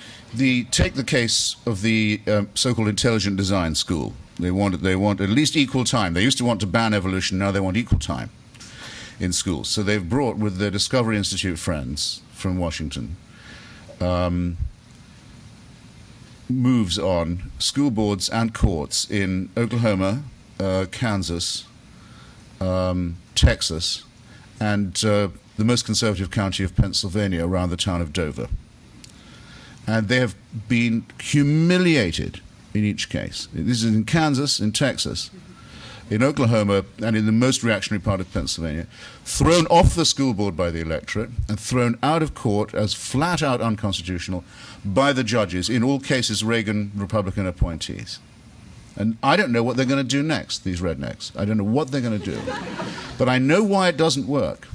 take the case of the so-called intelligent design school. They want at least equal time. They used to want to ban evolution. Now they want equal time in schools. So they've brought, with their Discovery Institute friends from Washington, moves on school boards and courts in Oklahoma, Kansas, Texas, and the most conservative county of Pennsylvania around the town of Dover. And they have been humiliated in each case. This is in Kansas, in Texas, in Oklahoma, and in the most reactionary part of Pennsylvania, thrown off the school board by the electorate and thrown out of court as flat-out unconstitutional by the judges, in all cases Reagan Republican appointees. And I don't know what they're going to do next, these rednecks. I don't know what they're going to do. But I know why it doesn't work,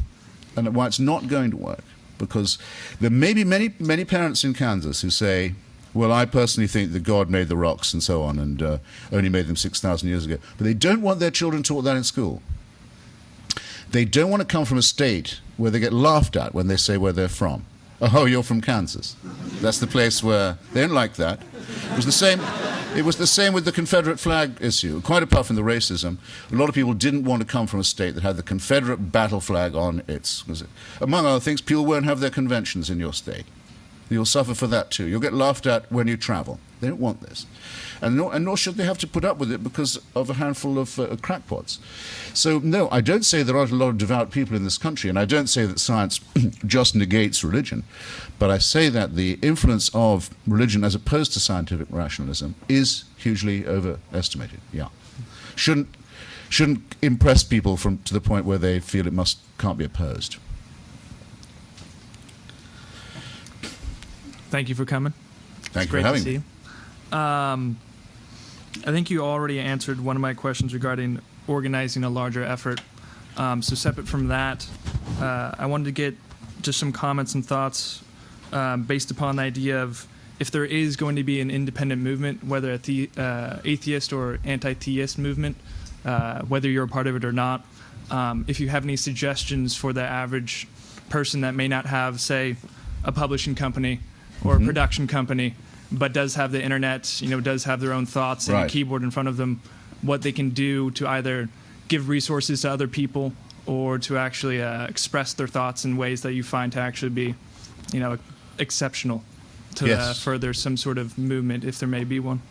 and why it's not going to work. Because there may be many parents in Kansas who say, well, I personally think that God made the rocks and so on, and only made them 6,000 years ago. But they don't want their children taught that in school. They don't want to come from a state where they get laughed at when they say where they're from. Oh, you're from Kansas. That's the place where they don't like that. It was the same with the Confederate flag issue. Quite apart from the racism, a lot of people didn't want to come from a state that had the Confederate battle flag on its... Among other things, people won't have their conventions in your state. You'll suffer for that too. You'll get laughed at when you travel. They don't want this. And nor should they have to put up with it because of a handful of crackpots. So, no, I don't say there aren't a lot of devout people in this country, and I don't say that science just negates religion, but I say that the influence of religion as opposed to scientific rationalism is hugely overestimated. Yeah. Shouldn't impress people to the point where they feel it can't be opposed. Thank you for coming. Thank you for having me. I think you already answered one of my questions regarding organizing a larger effort. So separate from that, I wanted to get just some comments and thoughts based upon the idea of if there is going to be an independent movement, whether at the atheist or anti-theist movement, whether you're a part of it or not, if you have any suggestions for the average person that may not have, say, a publishing company or a production company, but does have the internet, does have their own thoughts and a keyboard in front of them, what they can do to either give resources to other people or to actually express their thoughts in ways that you find to actually be exceptional to further some sort of movement, if there may be one?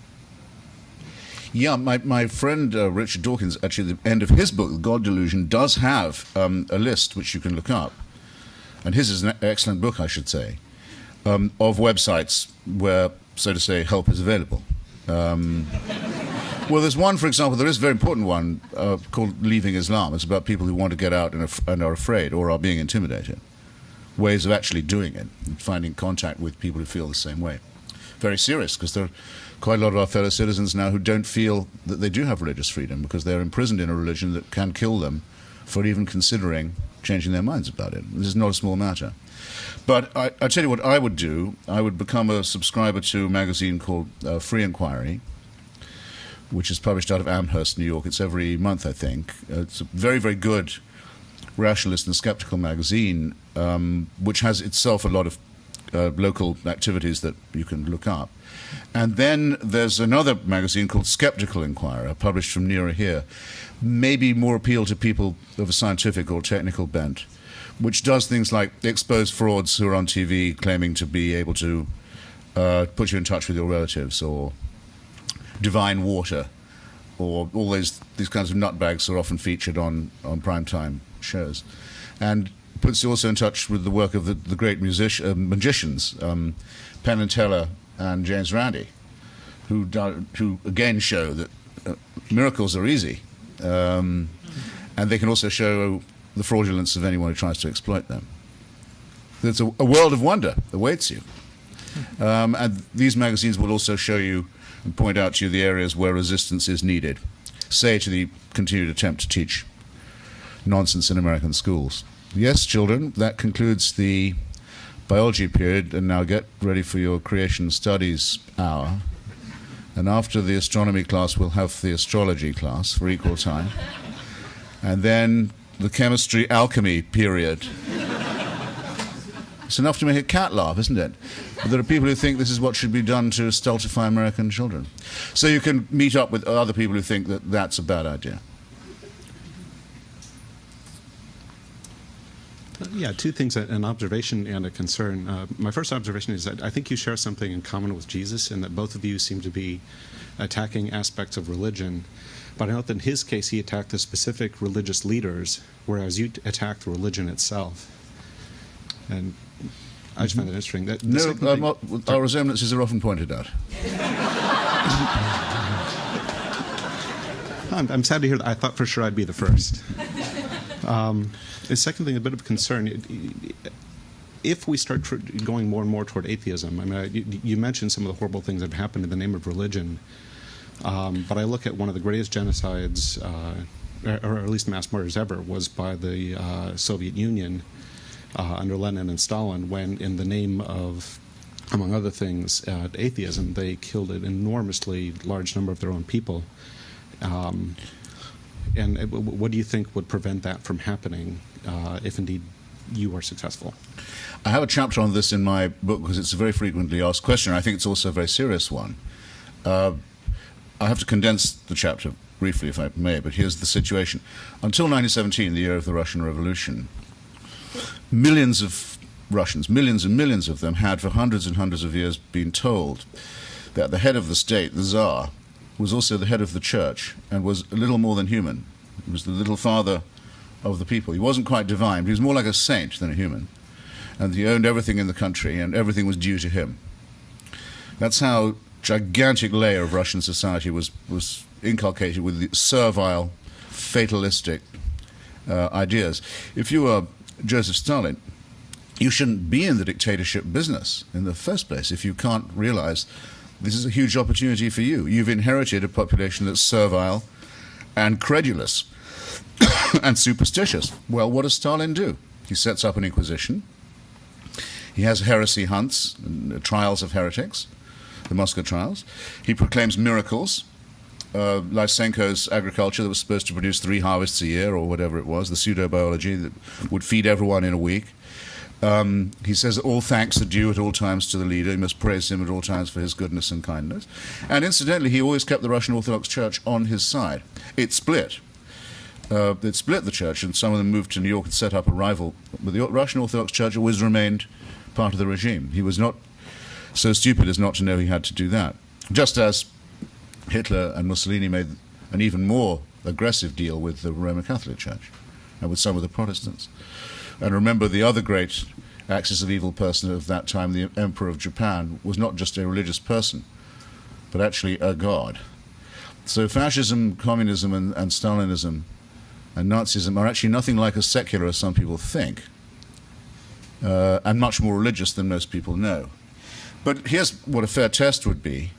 Yeah, my friend Richard Dawkins, actually, at the end of his book, The God Delusion, does have a list which you can look up. And his is an excellent book, I should say, of websites where, so to say, help is available. Well, there's one, for example, there is a very important one called Leaving Islam. It's about people who want to get out and are afraid or are being intimidated. Ways of actually doing it, and finding contact with people who feel the same way. Very serious, because there are quite a lot of our fellow citizens now who don't feel that they do have religious freedom because they're imprisoned in a religion that can kill them for even considering changing their minds about it. This is not a small matter. But I tell you what I would do. I would become a subscriber to a magazine called Free Inquiry, which is published out of Amherst, New York. It's every month, I think. It's a very, very good rationalist and skeptical magazine, which has itself a lot of local activities that you can look up. And then there's another magazine called Skeptical Inquirer, published from nearer here, maybe more appeal to people of a scientific or technical bent, which does things like expose frauds who are on TV claiming to be able to put you in touch with your relatives, or divine water, or all these kinds of nutbags are often featured on primetime shows. And puts you also in touch with the work of the great magicians, Penn and Teller and James Randi, who again show that miracles are easy, and they can also show the fraudulence of anyone who tries to exploit them. There's a world of wonder awaits you. And these magazines will also show you and point out to you the areas where resistance is needed, say to the continued attempt to teach nonsense in American schools. Yes, children, that concludes the biology period, and now get ready for your creation studies hour. And after the astronomy class, we'll have the astrology class for equal time. And then the chemistry alchemy period. It's enough to make a cat laugh, isn't it? But there are people who think this is what should be done to stultify American children. So you can meet up with other people who think that that's a bad idea. Yeah, two things, an observation and a concern. My first observation is that I think you share something in common with Jesus, in that both of you seem to be attacking aspects of religion. But I note that in his case, he attacked the specific religious leaders, whereas you attacked the religion itself. And I just find that interesting. Our resemblances are often pointed out. I'm sad to hear that. I thought for sure I'd be the first. The second thing, a bit of concern, if we start going more and more toward atheism, I mean, you mentioned some of the horrible things that have happened in the name of religion, but I look at one of the greatest genocides, or at least mass murders ever, was by the Soviet Union under Lenin and Stalin, when in the name of, among other things, atheism, they killed an enormously large number of their own people. And what do you think would prevent that from happening if indeed you are successful? I have a chapter on this in my book because it's a very frequently asked question. I think it's also a very serious one. I have to condense the chapter briefly, if I may, but here's the situation. Until 1917, the year of the Russian Revolution, millions of Russians, millions and millions of them, had for hundreds and hundreds of years been told that the head of the state, the Tsar, was also the head of the church and was a little more than human. He was the little father of the people. He wasn't quite divine, but he was more like a saint than a human. And he owned everything in the country, and everything was due to him. That's how gigantic layer of Russian society was inculcated with the servile, fatalistic ideas. If you were Joseph Stalin, you shouldn't be in the dictatorship business in the first place if you can't realize this is a huge opportunity for you. You've inherited a population that's servile and credulous and superstitious. Well, what does Stalin do? He sets up an inquisition. He has heresy hunts and trials of heretics, the Moscow trials. He proclaims miracles. Lysenko's agriculture that was supposed to produce 3 harvests a year or whatever it was, the pseudo-biology that would feed everyone in a week. He says that all thanks are due at all times to the leader. You must praise him at all times for his goodness and kindness. And incidentally, he always kept the Russian Orthodox Church on his side. It split. It split the church, and some of them moved to New York and set up a rival. But the Russian Orthodox Church always remained part of the regime. He was not so stupid as not to know he had to do that. Just as Hitler and Mussolini made an even more aggressive deal with the Roman Catholic Church and with some of the Protestants. And remember, the other great axis of evil person of that time, the Emperor of Japan, was not just a religious person, but actually a god. So fascism, communism, and Stalinism and Nazism are actually nothing like as secular as some people think, and much more religious than most people know. But here's what a fair test would be.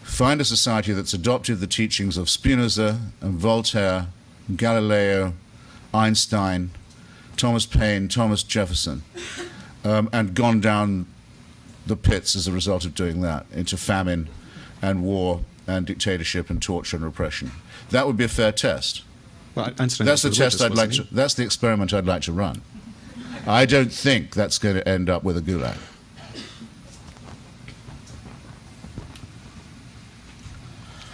Find a society that's adopted the teachings of Spinoza and Voltaire, Galileo, Einstein, Thomas Paine, Thomas Jefferson, and gone down the pits as a result of doing that into famine and war and dictatorship and torture and repression. That would be a fair test. Well, Einstein that's the was test religious, I'd like wasn't to. That's the experiment I'd like to run. I don't think that's going to end up with a gulag.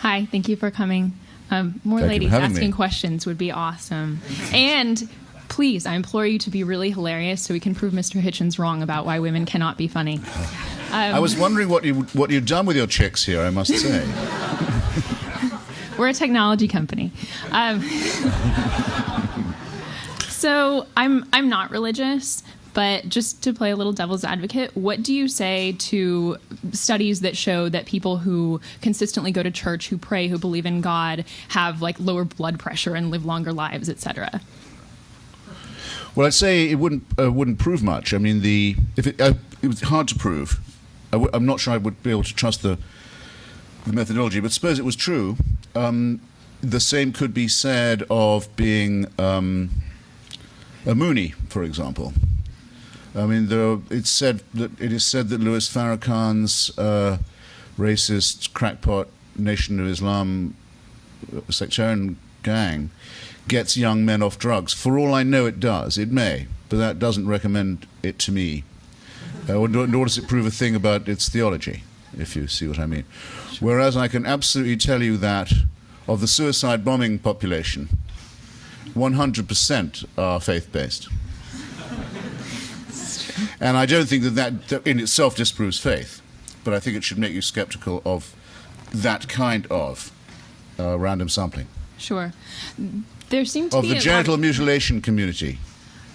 Hi, thank you for coming. More Thank you ladies for having asking me. questions would be awesome. And please, I implore you to be really hilarious so we can prove Mr. Hitchens wrong about why women cannot be funny. I was wondering what you'd done with your chicks here, I must say. We're a technology company. So I'm not religious, but just to play a little devil's advocate, what do you say to studies that show that people who consistently go to church, who pray, who believe in God, have like lower blood pressure and live longer lives, etc.? Well, I'd say it wouldn't prove much. I mean, it was hard to prove. I'm not sure I would be able to trust the methodology, but suppose it was true. The same could be said of being a Moonie, for example. I mean, it is said that Louis Farrakhan's racist, crackpot, Nation of Islam sectarian gang gets young men off drugs. For all I know, it does. It may, but that doesn't recommend it to me. Nor does it prove a thing about its theology, if you see what I mean. Whereas I can absolutely tell you that of the suicide bombing population, 100% are faith-based. And I don't think that in itself disproves faith, but I think it should make you skeptical of that kind of random sampling. Sure. There seem to of be the genital mutilation community.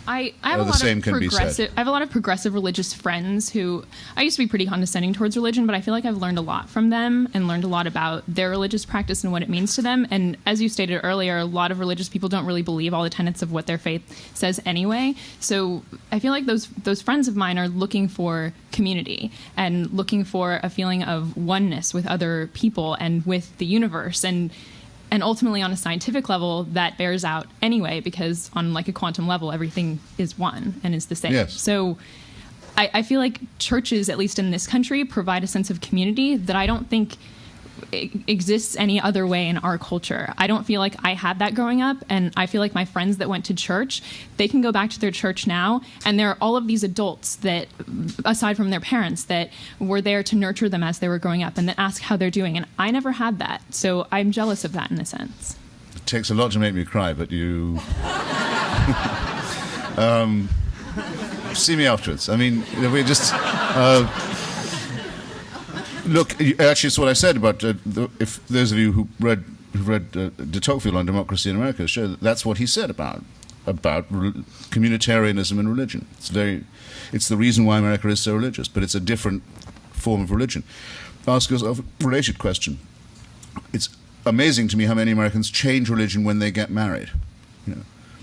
I have a lot of progressive religious friends who I used to be pretty condescending towards religion, but I feel like I've learned a lot from them and learned a lot about their religious practice and what it means to them. And as you stated earlier, a lot of religious people don't really believe all the tenets of what their faith says anyway. So I feel like those friends of mine are looking for community and looking for a feeling of oneness with other people and with the universe. And ultimately, on a scientific level, that bears out anyway, because on like a quantum level, everything is one and is the same. Yes. So I feel like churches, at least in this country, provide a sense of community that I don't think exists any other way in our culture. I don't feel like I had that growing up, and I feel like my friends that went to church, they can go back to their church now, and there are all of these adults that, aside from their parents, that were there to nurture them as they were growing up and that ask how they're doing, and I never had that, so I'm jealous of that in a sense. It takes a lot to make me cry, but you see me afterwards. I mean, we just look. Actually, it's what I said about if those of you who read de Tocqueville on Democracy in America show that's what he said about communitarianism and religion. It's the reason why America is so religious, but it's a different form of religion. Ask yourself a related question. It's amazing to me how many Americans change religion when they get married.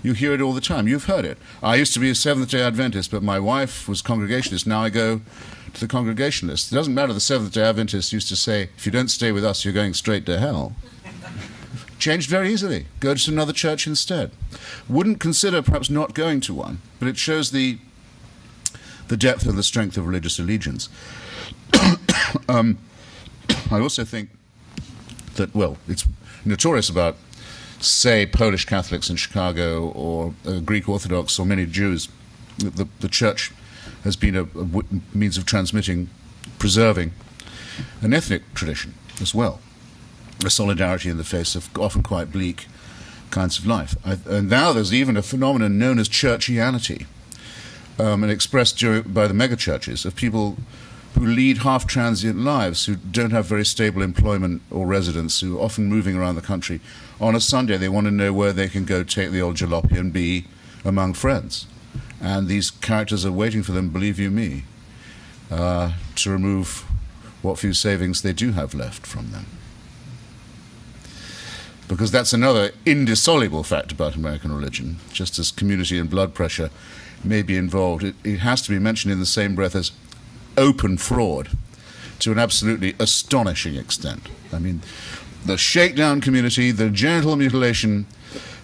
You hear it all the time. You've heard it. I used to be a Seventh-day Adventist, but my wife was Congregationalist. Now I go to the Congregationalists. It doesn't matter. The Seventh-day Adventists used to say, if you don't stay with us, you're going straight to hell. Changed very easily. Go to another church instead. Wouldn't consider perhaps not going to one, but it shows the depth and the strength of religious allegiance. I also think that, well, it's notorious about, say, Polish Catholics in Chicago or Greek Orthodox or many Jews. The church has been a means of preserving an ethnic tradition as well, a solidarity in the face of often quite bleak kinds of life. And now there's even a phenomenon known as churchianity, and expressed by the megachurches of people who lead half-transient lives, who don't have very stable employment or residence, who are often moving around the country. On a Sunday, they want to know where they can go take the old jalopy and be among friends. And these characters are waiting for them, believe you me, to remove what few savings they do have left from them. Because that's another indissoluble fact about American religion. Just as community and blood pressure may be involved, it has to be mentioned in the same breath as open fraud to an absolutely astonishing extent. I mean, the shakedown community, the genital mutilation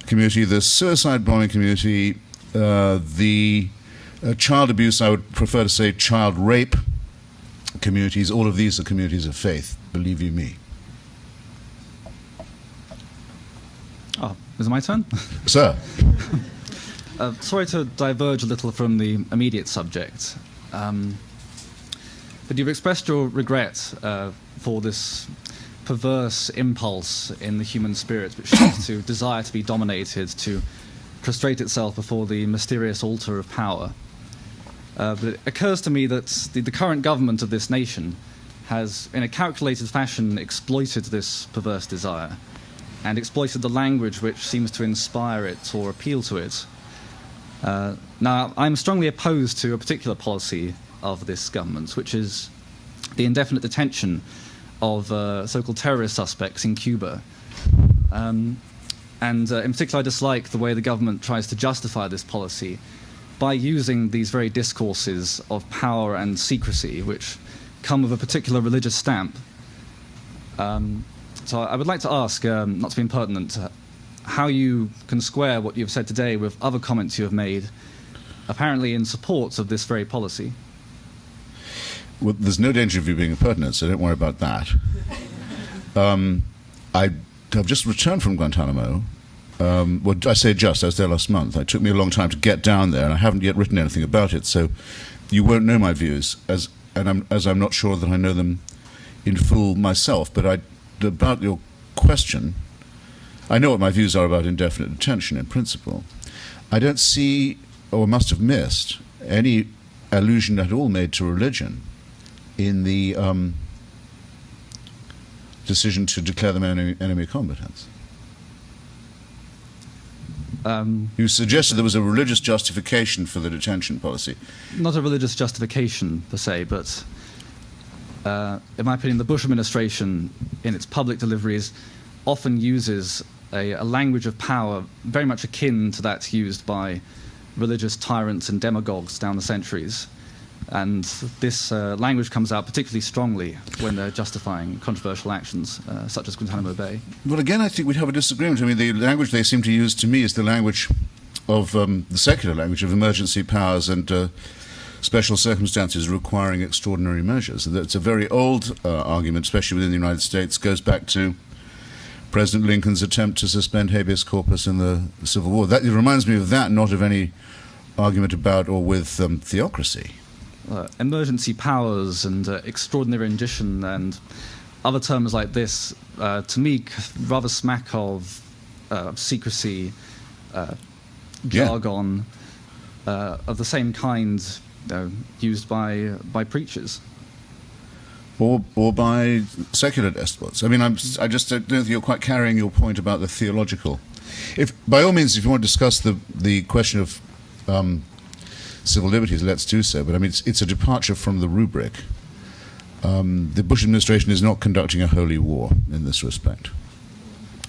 community, the suicide bombing community, the child abuse, I would prefer to say child rape communities, all of these are communities of faith, believe you me. Oh, is it my turn? Sir. Sorry to diverge a little from the immediate subject, but you've expressed your regret for this perverse impulse in the human spirit, which seems to desire to be dominated, to prostrate itself before the mysterious altar of power. But it occurs to me that the current government of this nation has, in a calculated fashion, exploited this perverse desire and exploited the language which seems to inspire it or appeal to it. Now, I'm strongly opposed to a particular policy of this government, which is the indefinite detention of so-called terrorist suspects in Cuba. And in particular, I dislike the way the government tries to justify this policy by using these very discourses of power and secrecy, which come with a particular religious stamp. So I would like to ask, not to be impertinent, how you can square what you've said today with other comments you have made, apparently in support of this very policy. Well, there's no danger of you being impertinent, so don't worry about that. I have just returned from Guantanamo. Well, I say just, I was there last month. It took me a long time to get down there, and I haven't yet written anything about it, so you won't know my views, as I'm not sure that I know them in full myself. But about your question, I know what my views are about indefinite detention in principle. I don't see, or must have missed, any allusion at all made to religion in the decision to declare them enemy combatants. You suggested there was a religious justification for the detention policy. Not a religious justification, per se, but in my opinion, the Bush administration, in its public deliveries, often uses a language of power very much akin to that used by religious tyrants and demagogues down the centuries. And this language comes out particularly strongly when they're justifying controversial actions, such as Guantanamo Bay. Well, again, I think we'd have a disagreement. I mean, the language they seem to use, to me, is the language of the secular language of emergency powers and special circumstances requiring extraordinary measures. It's a very old argument, especially within the United States. It goes back to President Lincoln's attempt to suspend habeas corpus in the Civil War. It reminds me of that, not of any argument about or with theocracy. Emergency powers and extraordinary rendition and other terms like this, to me, rather smack of secrecy, jargon, of the same kind used by preachers. Or by secular despots. I mean, I just don't think you're quite carrying your point about the theological. By all means, if you want to discuss the question of civil liberties, let's do so. But I mean, it's a departure from the rubric. The Bush administration is not conducting a holy war in this respect.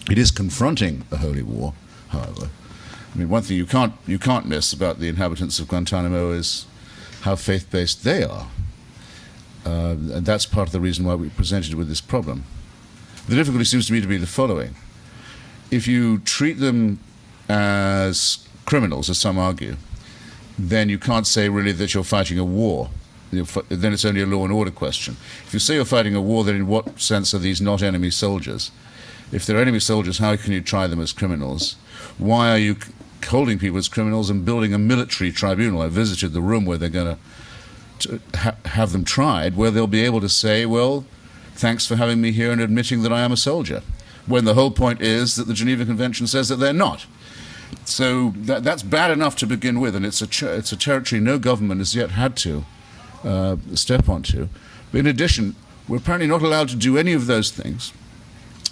It is confronting a holy war, however. I mean, one thing you can't miss about the inhabitants of Guantanamo is how faith-based they are. And that's part of the reason why we presented with this problem. The difficulty seems to me to be the following. If you treat them as criminals, as some argue, then you can't say really that you're fighting a war. Then it's only a law and order question. If you say you're fighting a war, then in what sense are these not enemy soldiers? If they're enemy soldiers, how can you try them as criminals? Why are you holding people as criminals and building a military tribunal? I visited the room where they're going to have them tried, where they'll be able to say, well, thanks for having me here and admitting that I am a soldier, when the whole point is that the Geneva Convention says that they're not. So that's bad enough to begin with, and it's a territory no government has yet had to step onto. But in addition, we're apparently not allowed to do any of those things,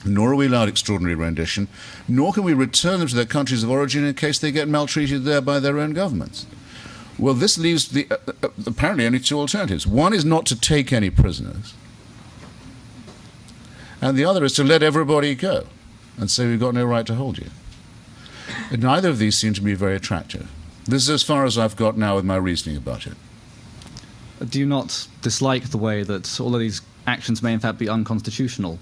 nor are we allowed extraordinary rendition, nor can we return them to their countries of origin in case they get maltreated there by their own governments. Well, this leaves apparently only two alternatives. One is not to take any prisoners, and the other is to let everybody go and say we've got no right to hold you. And neither of these seem to be very attractive. This is as far as I've got now with my reasoning about it. Do you not dislike the way that all of these actions may in fact be unconstitutional?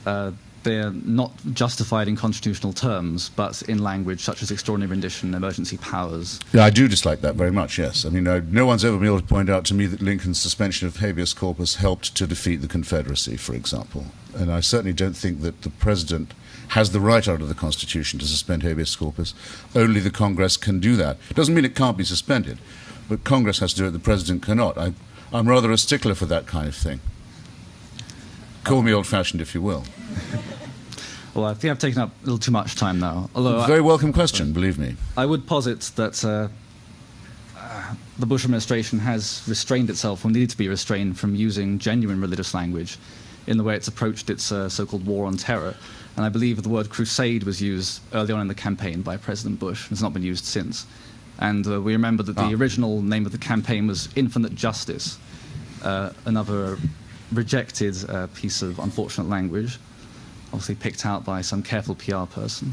They're not justified in constitutional terms, but in language such as extraordinary rendition, emergency powers. Yeah, I do dislike that very much, yes. I mean, no one's ever been able to point out to me that Lincoln's suspension of habeas corpus helped to defeat the Confederacy, for example. And I certainly don't think that the President has the right under the Constitution to suspend habeas corpus. Only the Congress can do that. It doesn't mean it can't be suspended, but Congress has to do it, the President cannot. I'm rather a stickler for that kind of thing. Call me old-fashioned, if you will. Well, I think I've taken up a little too much time now. Although very welcome question, believe me. I would posit that the Bush administration has restrained itself, or needed to be restrained, from using genuine religious language in the way it's approached its so-called war on terror. And I believe the word crusade was used early on in the campaign by President Bush. It's not been used since. And we remember that the original name of the campaign was Infinite Justice, another rejected piece of unfortunate language, obviously picked out by some careful PR person.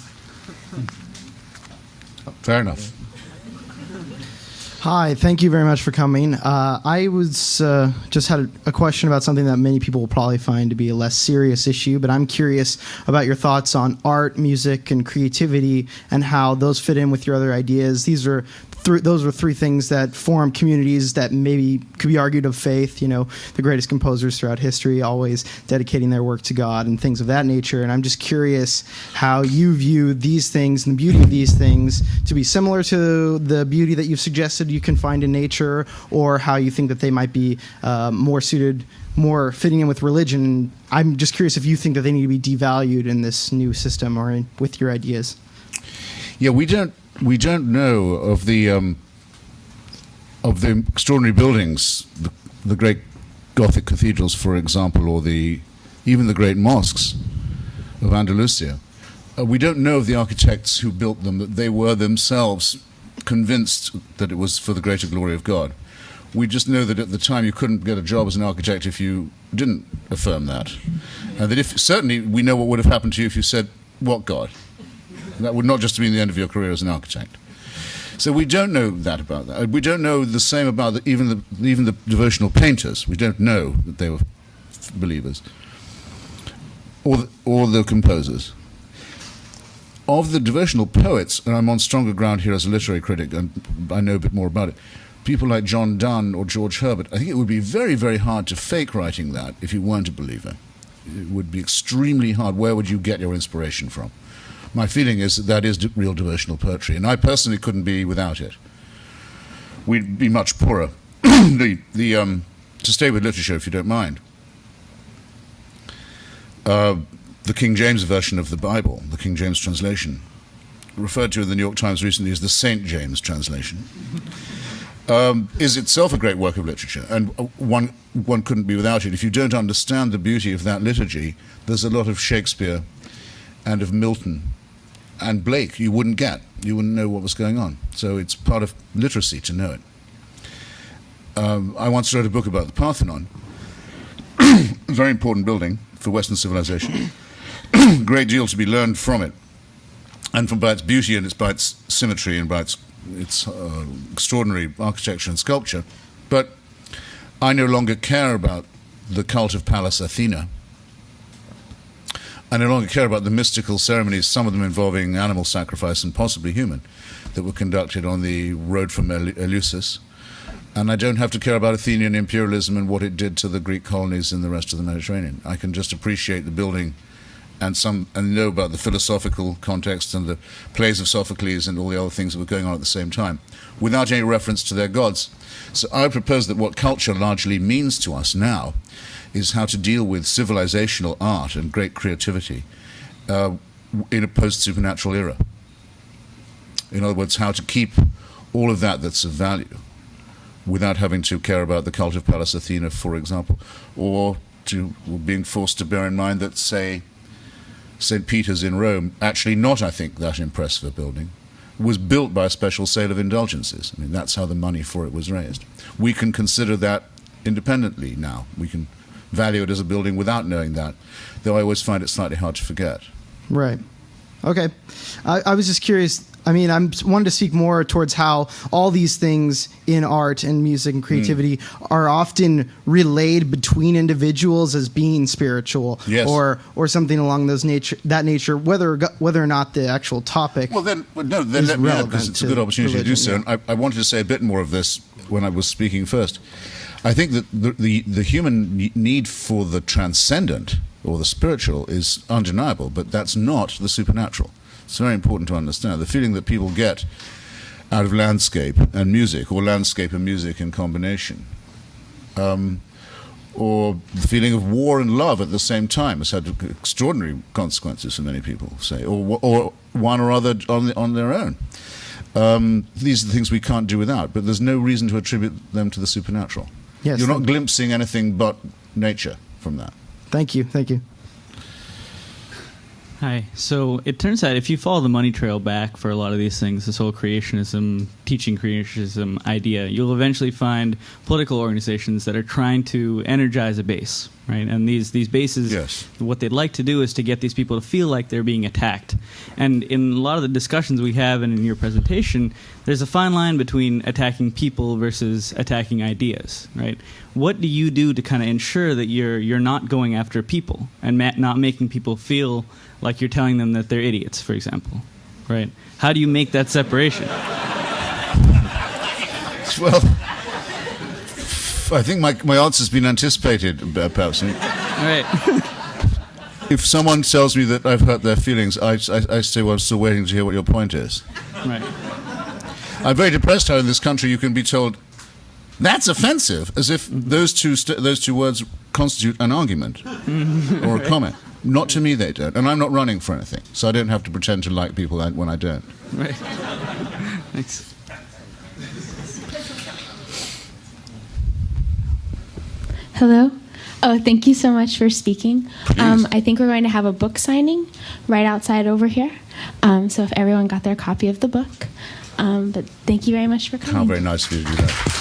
Fair enough. Hi, thank you very much for coming. I was just had a question about something that many people will probably find to be a less serious issue, but I'm curious about your thoughts on art, music, and creativity, and how those fit in with your other ideas. Those were three things that form communities that maybe could be argued of faith. You know, the greatest composers throughout history always dedicating their work to God and things of that nature. And I'm just curious how you view these things and the beauty of these things to be similar to the beauty that you've suggested you can find in nature, or how you think that they might be more fitting in with religion. I'm just curious if you think that they need to be devalued in this new system or with your ideas. Yeah, we don't know of the extraordinary buildings, the great Gothic cathedrals, for example, or even the great mosques of Andalusia. We don't know of the architects who built them, that they were themselves convinced that it was for the greater glory of God. We just know that at the time you couldn't get a job as an architect if you didn't affirm that. And that certainly we know what would have happened to you if you said, "What God?" That would not just have been the end of your career as an architect. So we don't know that about that. We don't know the same about even the devotional painters. We don't know that they were believers. Or the composers. Of the devotional poets, and I'm on stronger ground here as a literary critic, and I know a bit more about it, people like John Donne or George Herbert, I think it would be very, very hard to fake writing that if you weren't a believer. It would be extremely hard. Where would you get your inspiration from? My feeling is that is real devotional poetry, and I personally couldn't be without it. We'd be much poorer. To stay with literature, if you don't mind. The King James version of the Bible, the King James translation, referred to in the New York Times recently as the St. James translation, is itself a great work of literature, and one couldn't be without it. If you don't understand the beauty of that liturgy, there's a lot of Shakespeare and of Milton and Blake you wouldn't get. You wouldn't know what was going on. So it's part of literacy to know it. I once wrote a book about the Parthenon, a very important building for Western civilization. Great deal to be learned from it, and by its beauty and by its symmetry and by its extraordinary architecture and sculpture. But I no longer care about the cult of Pallas Athena. I no longer care about the mystical ceremonies, some of them involving animal sacrifice and possibly human, that were conducted on the road from Eleusis. And I don't have to care about Athenian imperialism and what it did to the Greek colonies in the rest of the Mediterranean. I can just appreciate the building and know about the philosophical context and the plays of Sophocles and all the other things that were going on at the same time, without any reference to their gods. So I propose that what culture largely means to us now is how to deal with civilizational art and great creativity in a post-supernatural era. In other words, how to keep all of that's of value without having to care about the cult of Pallas Athena, for example, or being forced to bear in mind that, say, St. Peter's in Rome, actually not, I think, that impressive a building, was built by a special sale of indulgences. I mean, that's how the money for it was raised. We can consider that independently now. We can value it as a building without knowing that, though I always find it slightly hard to forget. Right. Okay. I was just curious. I mean, I wanted to speak more towards how all these things in art and music and creativity are often relayed between individuals as being spiritual, yes, or something along that nature, whether or not the actual topic. Well, then let me add, because it's a good opportunity to do so. Yeah. And I wanted to say a bit more of this when I was speaking first. I think that the human need for the transcendent or the spiritual is undeniable, but that's not the supernatural. It's very important to understand. The feeling that people get out of landscape and music, or landscape and music in combination, or the feeling of war and love at the same time has had extraordinary consequences for many people, say, or one or other on their own. These are the things we can't do without, but there's no reason to attribute them to the supernatural. Yes, you're not glimpsing anything but nature from that. Thank you. Thank you. Hi. So it turns out if you follow the money trail back for a lot of these things, this whole creationism, teaching creationism idea, you'll eventually find political organizations that are trying to energize a base, right? And these bases, yes, what they'd like to do is to get these people to feel like they're being attacked. And in a lot of the discussions we have and in your presentation, there's a fine line between attacking people versus attacking ideas, right? What do you do to kind of ensure that you're not going after people and not making people feel like you're telling them that they're idiots, for example, right? How do you make that separation? Well, I think my answer's been anticipated, perhaps. Right. If someone tells me that I've hurt their feelings, I say, well, I'm still waiting to hear what your point is. Right. I'm very depressed how in this country you can be told, that's offensive, as if those two words constitute an argument or a comment. Not to me, they don't. And I'm not running for anything, so I don't have to pretend to like people when I don't. Right. Thanks. Hello. Oh, thank you so much for speaking. I think we're going to have a book signing right outside over here. So if everyone got their copy of the book. But thank you very much for coming. How very nice of you to do that.